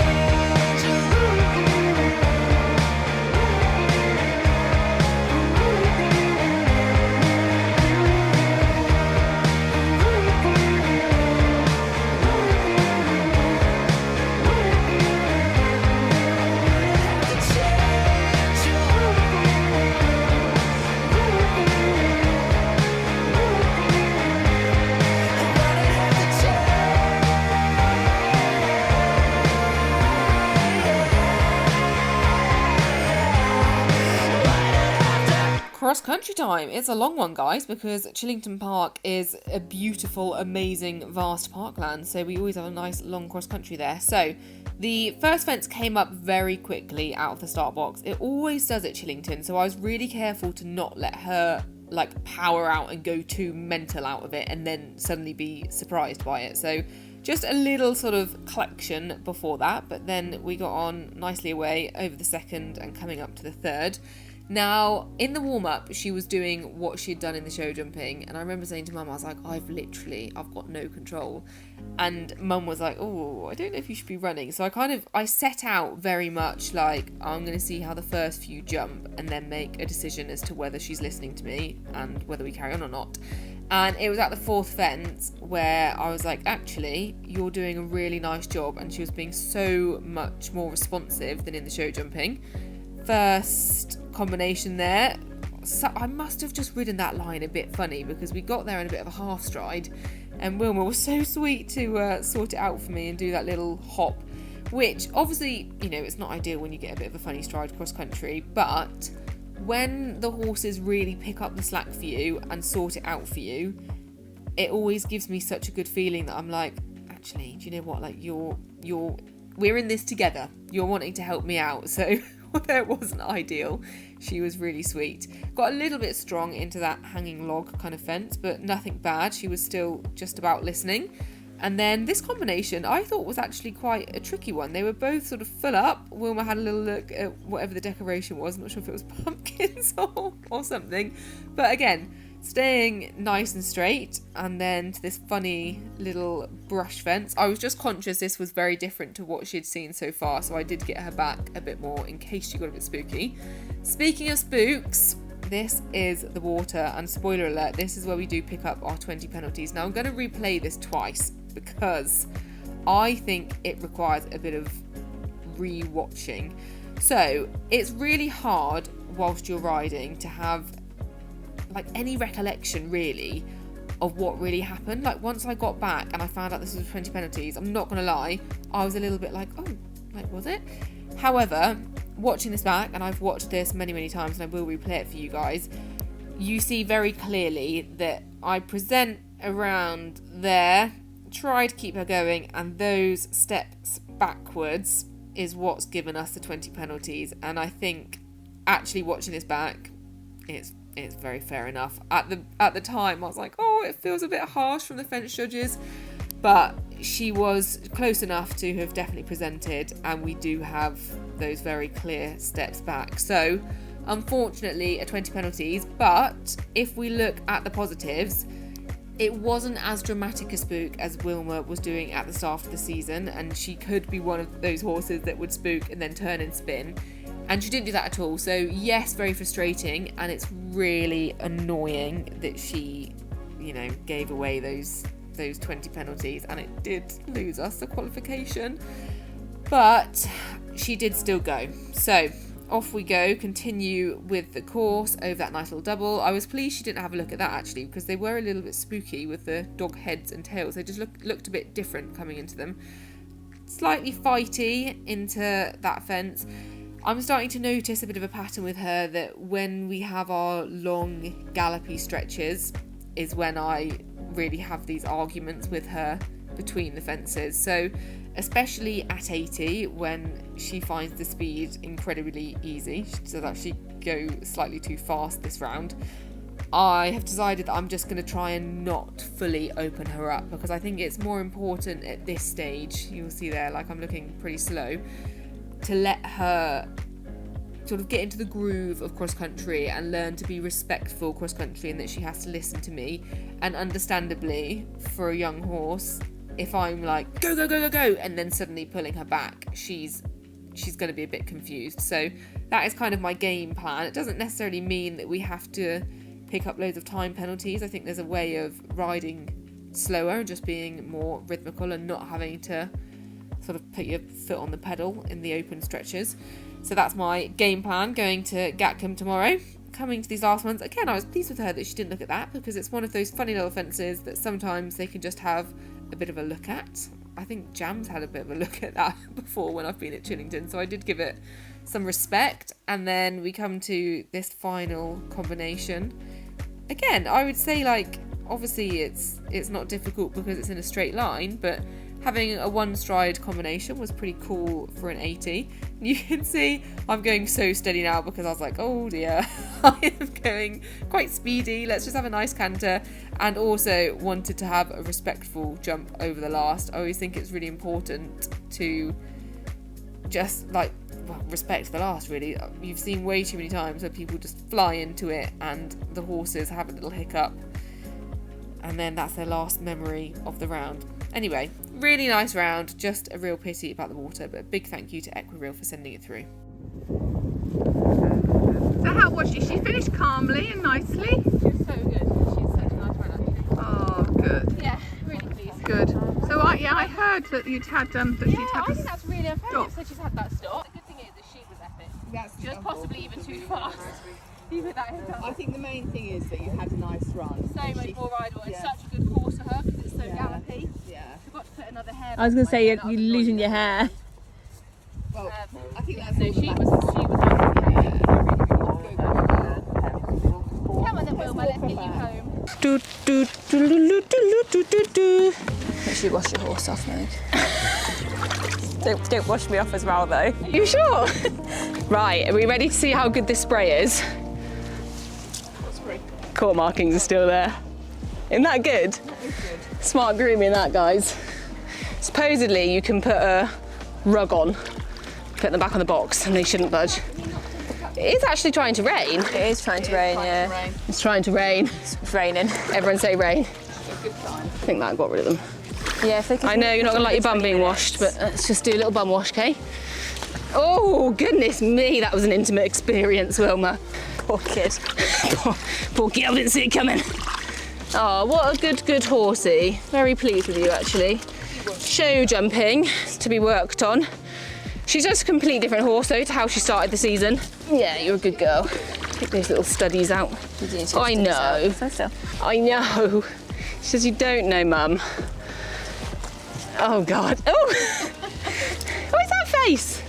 Cross-country time. It's a long one, guys, because Chillington Park is a beautiful, amazing, vast parkland, so we always have a nice long cross-country there. So the first fence came up very quickly out of the start box. It always does at Chillington, so I was really careful to not let her like power out and go too mental out of it and then suddenly be surprised by it. So just a little sort of collection before that, but then we got on nicely away over the second and coming up to the third. Now, in the warm-up, she was doing what she'd done in the show jumping, and I remember saying to Mum, I was like, I've got no control. And Mum was like, oh, I don't know if you should be running. So I set out very much like, I'm going to see how the first few jump and then make a decision as to whether she's listening to me and whether we carry on or not. And it was at the 4th fence where I was like, actually, you're doing a really nice job. And she was being so much more responsive than in the show jumping. First combination there. So I must have just ridden that line a bit funny because we got there in a bit of a half stride. And Wilma was so sweet to sort it out for me and do that little hop. Which, obviously, you know, it's not ideal when you get a bit of a funny stride cross country. But when the horses really pick up the slack for you and sort it out for you, it always gives me such a good feeling that I'm like, actually, do you know what? Like, we're in this together. You're wanting to help me out. So, although it wasn't ideal, she was really sweet. Got a little bit strong into that hanging log kind of fence, but nothing bad. She was still just about listening. And then this combination I thought was actually quite a tricky one. They were both sort of full up. Wilma had a little look at whatever the decoration was. I'm not sure if it was pumpkins or something. But again, staying nice and straight. And then to this funny little brush fence. I was just conscious this was very different to what she'd seen so far. So I did get her back a bit more in case she got a bit spooky. Speaking of spooks, this is the water. And spoiler alert, this is where we do pick up our 20 penalties. Now I'm going to replay this twice, because I think it requires a bit of re-watching. So it's really hard whilst you're riding to have like any recollection really of what really happened. Like once I got back and I found out this was 20 penalties, I'm not gonna lie, I was a little bit like, oh, like was it? However, watching this back, and I've watched this many times and I will replay it for you guys, you see very clearly that I present around there, try to keep her going, and those steps backwards is what's given us the 20 penalties. And I think actually watching this back, it's very fair enough. At the time I was like, oh, it feels a bit harsh from the fence judges, but she was close enough to have definitely presented, and we do have those very clear steps back. So unfortunately a 20 penalties, but if we look at the positives, it wasn't as dramatic a spook as Wilma was doing at the start of the season, and she could be one of those horses that would spook and then turn and spin, and she didn't do that at all. So yes, very frustrating, and it's really annoying that she, you know, gave away those 20 penalties, and it did lose us the qualification, but she did still go. So off we go, continue with the course over that nice little double. I was pleased she didn't have a look at that actually, because they were a little bit spooky with the dog heads and tails. They just looked a bit different coming into them. Slightly fighty into that fence. I'm starting to notice a bit of a pattern with her, that when we have our long gallopy stretches is when I really have these arguments with her between the fences. So especially at 80, when she finds the speed incredibly easy, she does actually go slightly too fast this round, I have decided that I'm just going to try and not fully open her up, because I think it's more important at this stage, you'll see there, like I'm looking pretty slow, to let her sort of get into the groove of cross country and learn to be respectful cross country, and that she has to listen to me. And understandably, for a young horse, if I'm like go and then suddenly pulling her back, she's going to be a bit confused. So that is kind of my game plan. It doesn't necessarily mean that we have to pick up loads of time penalties. I think there's a way of riding slower and just being more rhythmical and not having to sort of put your foot on the pedal in the open stretches. So that's my game plan going to Gatcombe tomorrow. Coming to these last ones, again, I was pleased with her that she didn't look at that, because it's one of those funny little fences that sometimes they can just have a bit of a look at. I think Jam's had a bit of a look at that before when I've been at Chillington, so I did give it some respect. And then we come to this final combination. Again, I would say, like, obviously it's not difficult because it's in a straight line, but having a one stride combination was pretty cool for an 80. You can see I'm going so steady now because I was like, oh dear, I am going quite speedy. Let's just have a nice canter. And also wanted to have a respectful jump over the last. I always think it's really important to just respect the last, really. You've seen way too many times where people just fly into it and the horses have a little hiccup, and then that's their last memory of the round. Anyway, really nice round, just a real pity about the water, but a big thank you to Equireel for sending it through. So how was she? She finished calmly and nicely. She was so good. She's such a nice runner. Good. Yeah, really pleased. Good. So I heard that you'd had I think that's really unfair. So she's had that stop. The good thing is that she was epic. That's Just possibly even too fast. Even that hiccup. I think the main thing is that you had a nice run. So much more rideable. It's such a good course for her because it's so gallopy. Yeah. Forgot to put another hair. I was going to say you're losing your hair. Well, I think that's So all she the was. Come on then, Wilma. Let's get you home. Do, do, do, do, do, do, do, do, do. Make sure you wash your horse off, Meg. Don't wash me off as well, though. You sure? Right, are we ready to see how good this spray is? Court markings are still there. Isn't that good? Smart grooming that, guys. Supposedly you can put a rug on, put them back on the box and they shouldn't budge. It is actually trying to rain. It is trying to rain, yeah. It's trying to rain. It's raining. Everyone say rain. I think that got rid of them. Yeah, if they can. I know you're not gonna like your bum being washed, but let's just do a little bum wash, okay? Oh, goodness me, that was an intimate experience, Wilma. Poor kid. Poor girl didn't see it coming. Oh, what a good horsey. Very pleased with you, actually. Show jumping to be worked on. She's just a completely different horse, though, to how she started the season. Yeah, you're a good girl. Take those little studies out. I know. I know. She says, you don't know, Mum. Oh, God. Oh! What is that face?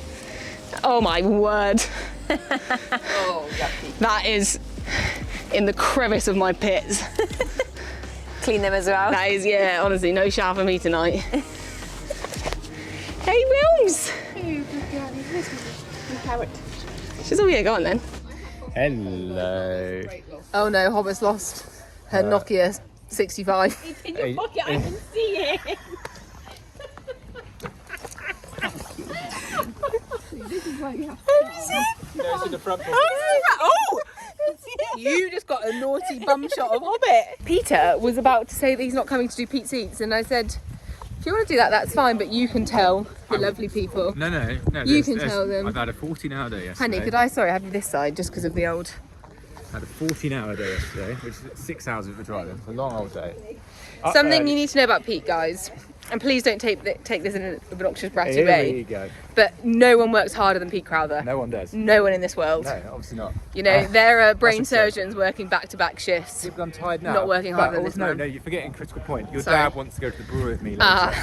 Oh, my word. Oh, yucky. That is in the crevice of my pits. Clean them as well. That is, yeah, honestly, no shower for me tonight. Hey, Wilms! She's all here, go on then. Hello. Oh no, Hobbit's lost her Nokia 65. In your pocket, I can see it. Goes to the front pocket. Oh! You just got a naughty bum shot of Hobbit. Peter was about to say that he's not coming to do Pete's Eats, and I said, if you want to do that, that's fine, but you can tell the lovely people. No. You can tell them. I've had a 14-hour day yesterday. Honey, could I, sorry, have you this side, just because of the old... I had a 14-hour day yesterday, which is 6 hours of driving. It's a long old day. Something you need to know about Pete, guys, and please don't take this in an obnoxious bratty Here way, we go. but no one works harder than Pete Crowther. No one does. No one in this world. No, obviously not. You know, there are brain that's a joke. surgeons working back-to-back shifts. I'm tired now. Not working harder than this man. No, you're forgetting a critical point. Your Sorry. dad wants to go to the brewery with me later.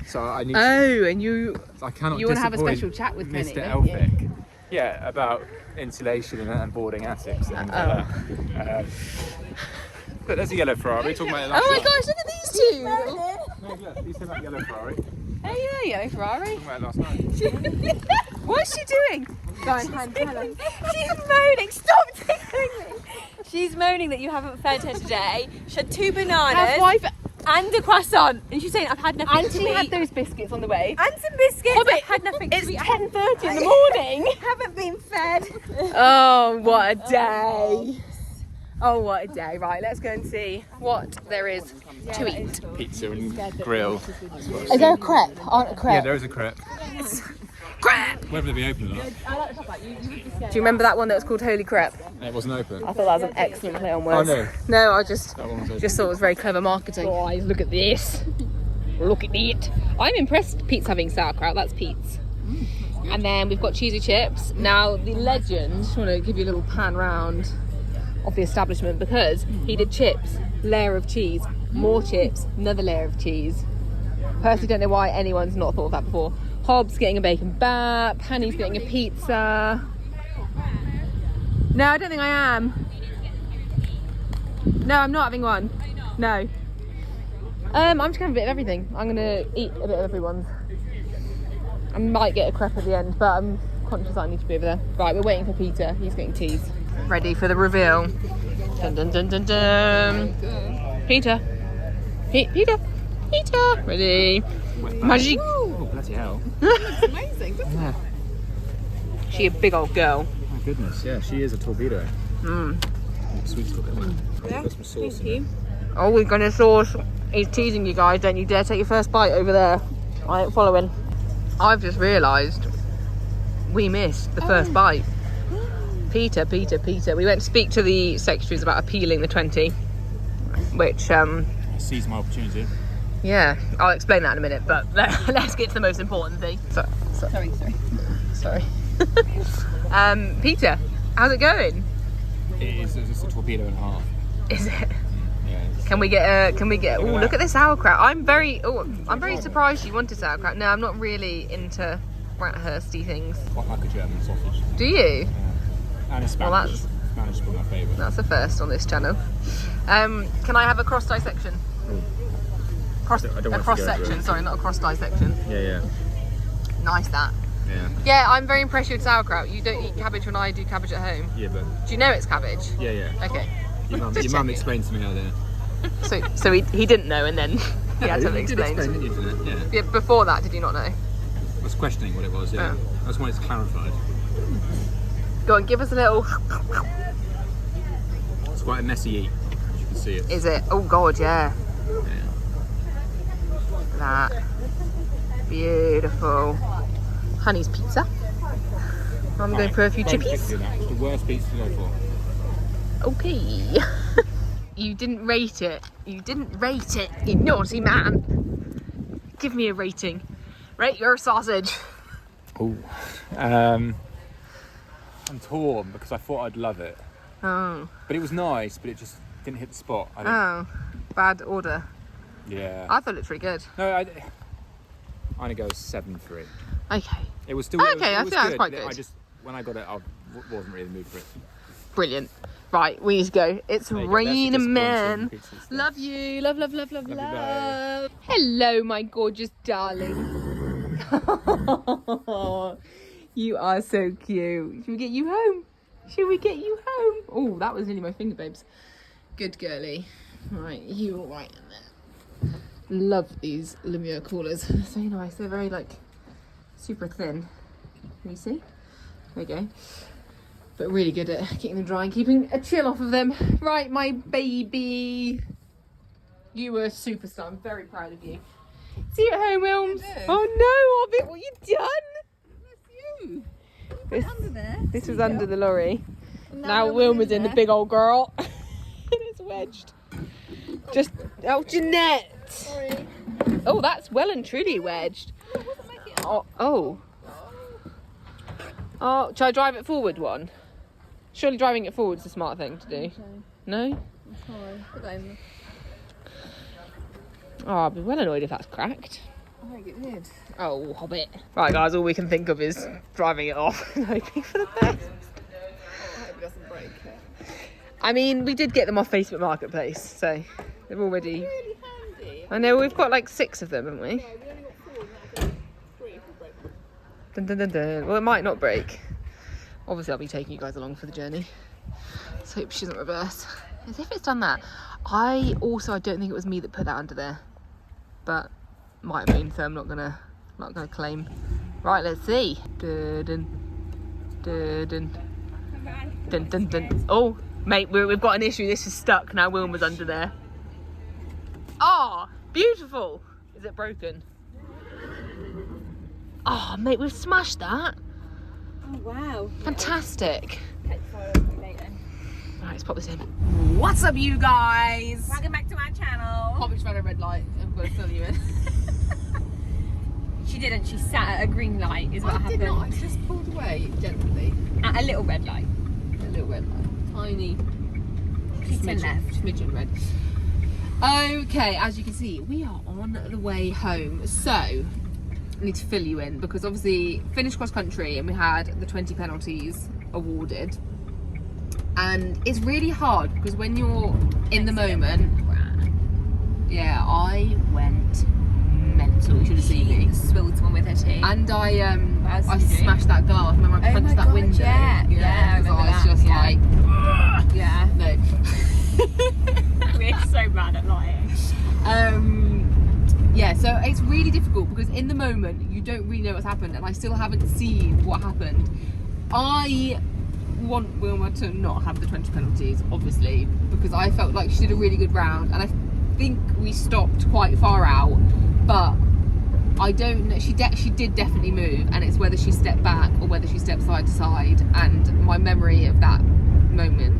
So I need to... Oh, and you I cannot want to have a disappoint special chat with Penny, Mr. don't you? Elphick. Yeah, about insulation and boarding attics and but there's a yellow Ferrari. Talking about it last Oh my night. gosh, look at these two! No, look, you said that yellow Ferrari. Hey, yeah, yellow Ferrari. Talking about it last night. What's she doing? Go and hand her. She's moaning. Stop tickling me. She's moaning that you haven't fed her today. She had 2 bananas and a croissant, and she's saying I've had nothing And to she eat. had those biscuits on the way. And some biscuits. Hobbit, I've had nothing It's to eat. 10:30 in the morning. Haven't been fed. Oh, what a day. Oh, what a day. Right, let's go and see what there is to eat. Pizza and grill. Is there a crepe? Aren't a crepe? Yeah, there is a crepe. Crepe! Whether they be open or not. Do you remember that one that was called Holy Crepe? It wasn't open. I thought that was an excellent play on words. Oh, no. No, I just That one was open. thought it was very clever marketing. Guys, look at this. Look at it. I'm impressed Pete's having sauerkraut. That's Pete's. And then we've got cheesy chips. Now, the legend, I want to give you a little pan round of the establishment because he did chips, layer of cheese, more chips, another layer of cheese. Personally, don't know why anyone's not thought of that before. Hobbs getting a bacon bap, Hanny's getting a pizza. No, I don't think I am. No, I'm not having one. No. I'm just gonna have a bit of everything. I'm gonna eat a bit of everyone's. I might get a crepe at the end, but I'm conscious I need to be over there. Right, we're waiting for Peter. He's getting teas. Ready for the reveal. Dun dun dun dun dun. Peter. Peter. Peter. Ready. Magic. Oh, bloody hell. Amazing, doesn't it? She a big old girl. My goodness, yeah, she is a torpedo. Sweet torpedo. Yeah, Put some sauce thank in you. Oh, we're gonna sauce. He's teasing you guys. Don't you dare take your first bite over there. I ain't following. I've just realised we missed the first bite. Peter. We went to speak to the secretaries about appealing the 20, which seize my opportunity. Yeah, I'll explain that in a minute, but let's get to the most important thing. Sorry. Peter, how's it going? It's a torpedo and a half. Is it? Yeah. Can we get? Oh, look at this sauerkraut. I'm very surprised you wanted sauerkraut. No, I'm not really into Rathursty things. Quite like a German sausage. Do you? And a Spanish. Well, that's- Spanish is my favourite. That's a first on this channel. Can I have a cross dissection? I don't want A to cross go through section, it. sorry, not a cross dissection. Yeah. Nice that. Yeah. Yeah, I'm very impressed with sauerkraut. You don't eat cabbage when I do cabbage at home. Yeah, but Do you know it's cabbage? yeah. Okay. Your mum explained to me earlier. So he didn't know, and then he had to You did explain. explain, didn't you, didn't it? Yeah. Yeah, before that, did you not know? I was questioning what it was. Yeah. Oh. I just wanted it clarified. Go on, give us a little. It's quite a messy eat, as you can see it. Is it? Oh God, yeah. That beautiful. Honey's pizza. I'm going for a few chippies. It's the worst pizza to go for. Okay. You didn't rate it. You naughty man. Give me a rating. Rate your sausage. Oh. I'm torn because I thought I'd love it. Oh. But it was nice, but it just didn't hit the spot. Oh. Bad order. Yeah. I thought it looked pretty good. No, I'm gonna go 7-3. Okay. It was still Okay, it I was think that's good. quite I good. just when I got it, I wasn't really in the mood for it. Brilliant. Right, we need to go. It's There you go, that's the raining, man. disappointing pizzas. Love you. Love. you, bye. Hello, my gorgeous darling. You are so cute. Should we get you home? Oh, that was nearly my finger, babes. Good girly. Right, you all right in there. Love these Lemure coolers. They're so nice. They're very, like, super thin. Can you see? There you go. But really good at keeping them dry and keeping a chill off of them. Right, my baby. You were a superstar. I'm very proud of you. See you at home, Wilms. Oh no, Orbit, what you done? This was under the lorry. Now Wilma's in the big old girl. And it's wedged. Oh, Jeanette. Sorry. Oh, that's well and truly wedged. Oh, shall I drive it forward one? Surely driving it forward's a smart thing to do. No? Sorry. Oh, I'll be well annoyed if that's cracked. I think it did. Oh, Hobbit. Right, guys, all we can think of is driving it off and hoping for the best. I hope it doesn't break it. I mean, we did get them off Facebook Marketplace, so they're already... Really handy. I know, we've got like 6 of them, haven't we? Yeah, we only got 4 now. 3 if we break them. Dun, dun, dun, dun. Well, it might not break. Obviously, I'll be taking you guys along for the journey. Let's hope she doesn't reverse. As if it's done that. I don't think it was me that put that under there. But might have been, so I'm not gonna claim. Right, let's see. Dun, dun, dun, dun, dun, dun. Oh, mate, we've got an issue. This is stuck now. Wilma's under there. Oh, beautiful. Is it broken? Oh, mate, we've smashed that. Oh, wow. Fantastic. Take the photo of me later. Right, let's pop this in. What's up, you guys? Welcome back to my channel. Hobbit's ran a red light. I'm going to fill you in. She didn't. She sat at a green light is what happened. did not. I just pulled away gently. At a little red light. A little red light. Tiny. Smidgen left. Smidgen red. Okay, as you can see, we are on the way home. So, I need to fill you in because obviously finished cross country and we had the 20 penalties awarded. And it's really hard because when you're in the moment, yeah, I went mental. You should have seen me. Spilled someone with her tea. And I As you do. smashed that glass. Remember, I Oh punched my that God, window. yeah, I because remember I was that, just yeah. like, Yeah. no. We're so bad at lying. Yeah, so it's really difficult because in the moment you don't really know what's happened, and I still haven't seen what happened. I want Wilma to not have the 20 penalties, obviously, because I felt like she did a really good round, and I think we stopped quite far out, but I don't know. She did definitely move, and it's whether she stepped back or whether she stepped side to side, and my memory of that moment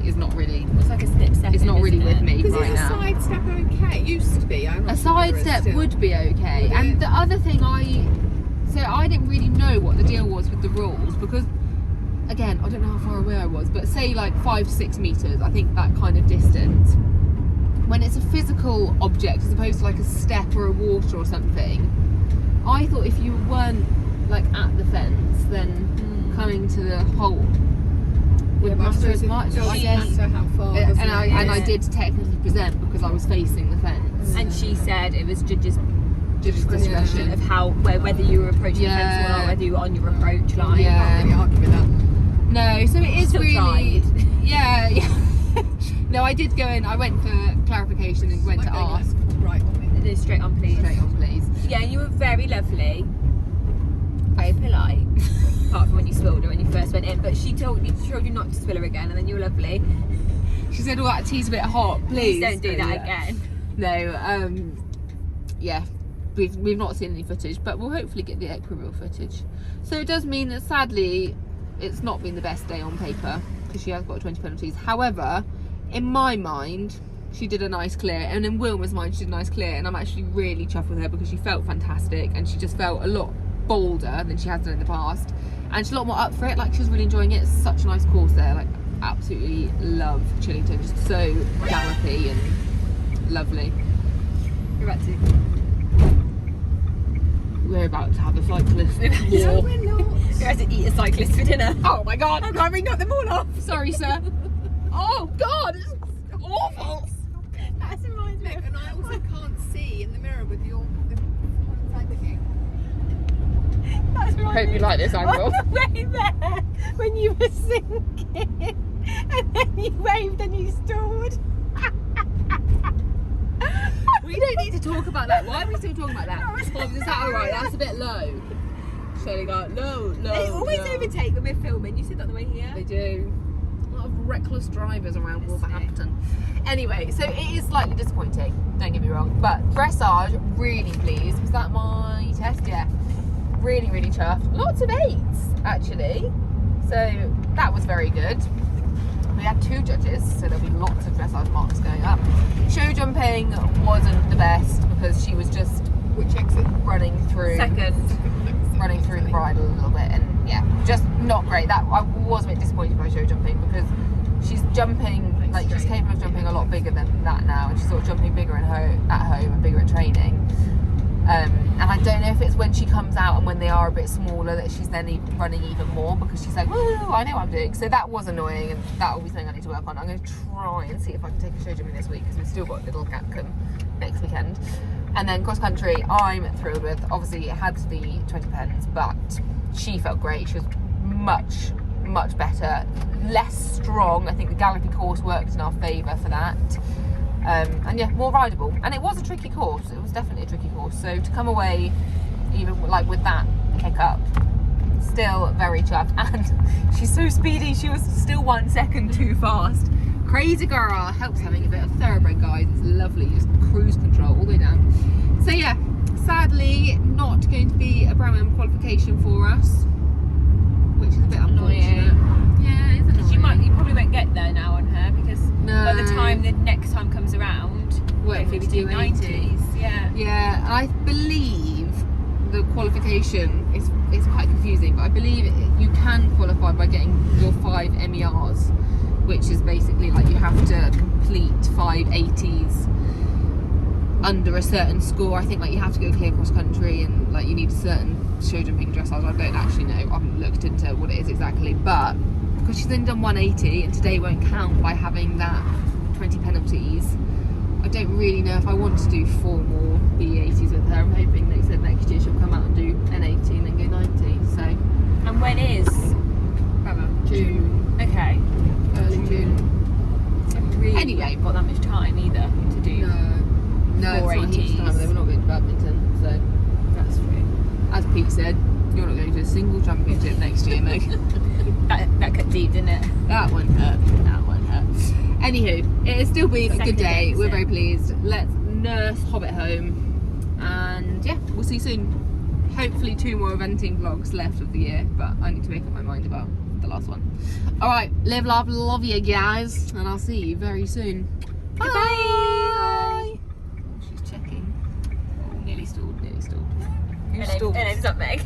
is not really. It's like a snip step. It's not really with me Because right is a now. side step okay? It used to be. I'm not A sure whether side it's step still- would be okay. Would And it? the other thing I didn't really know what the deal was with the rules because, again, I don't know how far away I was, but say like 5 to 6 meters, I think that kind of distance. When it's a physical object as opposed to like a step or a water or something, I thought if you weren't like at the fence, then coming to the hole would matter as much. It I doesn't guess. matter how far. And doesn't it? I did technically present because I was facing the fence. And she said it was judges' Judge's discretion. of whether you were approaching the fence or not, whether you were on your approach line. Yeah. Can't really argue with that. No, so it is Still really. tried. Yeah. No, I did go in. I went for clarification and went to Like going ask. left, right on me. It is straight on, please. Straight on, please. Yeah, you were very lovely, very polite. Apart from when you spilled her when you first went in, but she told you not to spill her again, and then you were lovely. She said, "Oh, that tea's a bit hot. Please Please don't do that Yeah. again." No. Yeah. We've not seen any footage, but we'll hopefully get the Equireel footage. So it does mean that sadly, it's not been the best day on paper because she has got 20 penalties. However, in my mind, she did a nice clear, and in Wilma's mind, she did a nice clear, and I'm actually really chuffed with her because she felt fantastic and she just felt a lot bolder than she has done in the past, and she's a lot more up for it. Like, she was really enjoying it. It's such a nice course there. Like, absolutely love Chillington. Just so gallopy and lovely. You're about to. We're about to have a cyclist No, war. we're not. You're about to eat a cyclist for dinner. Oh my god! I can't ring them all off. Sorry, sir. Oh god, it's awful. That reminds me. Look, and I also can't see in the mirror with your the one side looking. Hope you like this angle. On the way there, when you were sinking, and then you waved and you stalled. We don't need to talk about that. Why are we still talking about that? Oh, is that alright? That's a bit low. Shelley got low. They always low. overtake when we're filming. You said that on the way here. They do. A lot of reckless drivers around Wolverhampton. Anyway, so it is slightly disappointing, don't get me wrong. But dressage, really pleased. Was that my test? Yeah. Really, really chuffed. Lots of 8s, actually. So that was very good. We had 2 judges, so there'll be lots of dressage marks going up. Show jumping wasn't the best because she was just Which exit? running through the bridle a little bit, and yeah, just not great. That I was a bit disappointed by show jumping because she's jumping, like, she's capable of jumping a lot bigger than that now, and she's sort of jumping bigger at home and bigger at training. And I don't know if it's when she comes out and when they are a bit smaller that she's then running even more because she's like, woo, I know what I'm doing. So that was annoying, and that will be something I need to work on. I'm going to try and see if I can take a show jumping this week because we've still got Little Gatcombe next weekend. And then cross country, I'm thrilled with. Obviously, it had the 20 pens, but she felt great. She was much, much better, less strong. I think the gallopy course worked in our favour for that. And yeah, more rideable. And it was a tricky course. It was definitely a tricky course. So to come away, even like with that kick up, still very chuffed. And she's so speedy. She was still 1 second too fast. Crazy girl. Helps having a bit of thoroughbred, guys. It's lovely. Just cruise control all the way down. So yeah, sadly not going to be a Bramham qualification for us, which is a bit unfortunate. Yeah, it's annoying. You probably won't get there now on her because by the time the next time comes around, hopefully we do 90s. Yeah. Yeah, I believe the qualification is quite confusing, but I believe you can qualify by getting your 5 MERs, which is basically like you have to complete 5 80s under a certain score. I think like you have to go clear cross country and like you need a certain show jumping dressage. I don't actually know. I haven't looked into what it is exactly, but because she's only done 180 and today won't count by having that 20 penalties, I don't really know if I want to do 4 more B80s with her. I'm hoping they said next year she'll come out and do an 80 and then go 90. So. And when is June. Okay. Early June. So really Anyway. not got that much time either to do. No, it's not heaps of time. 480s. We're not going to badminton, so That's true. as Pete said, you're not going to a single championship next year, Meg. That cut deep, didn't it? That one hurt. That one hurt. Anywho, it has still been a Second good day. against We're it. very pleased. Let's nurse Hobbit home, and yeah, we'll see you soon. Hopefully 2 more eventing vlogs left of the year, but I need to make up my mind about the last one. All right, live, laugh, love you guys, and I'll see you very soon. Bye. Oh, she's checking. Oh, nearly stalled. Her name's not Meg.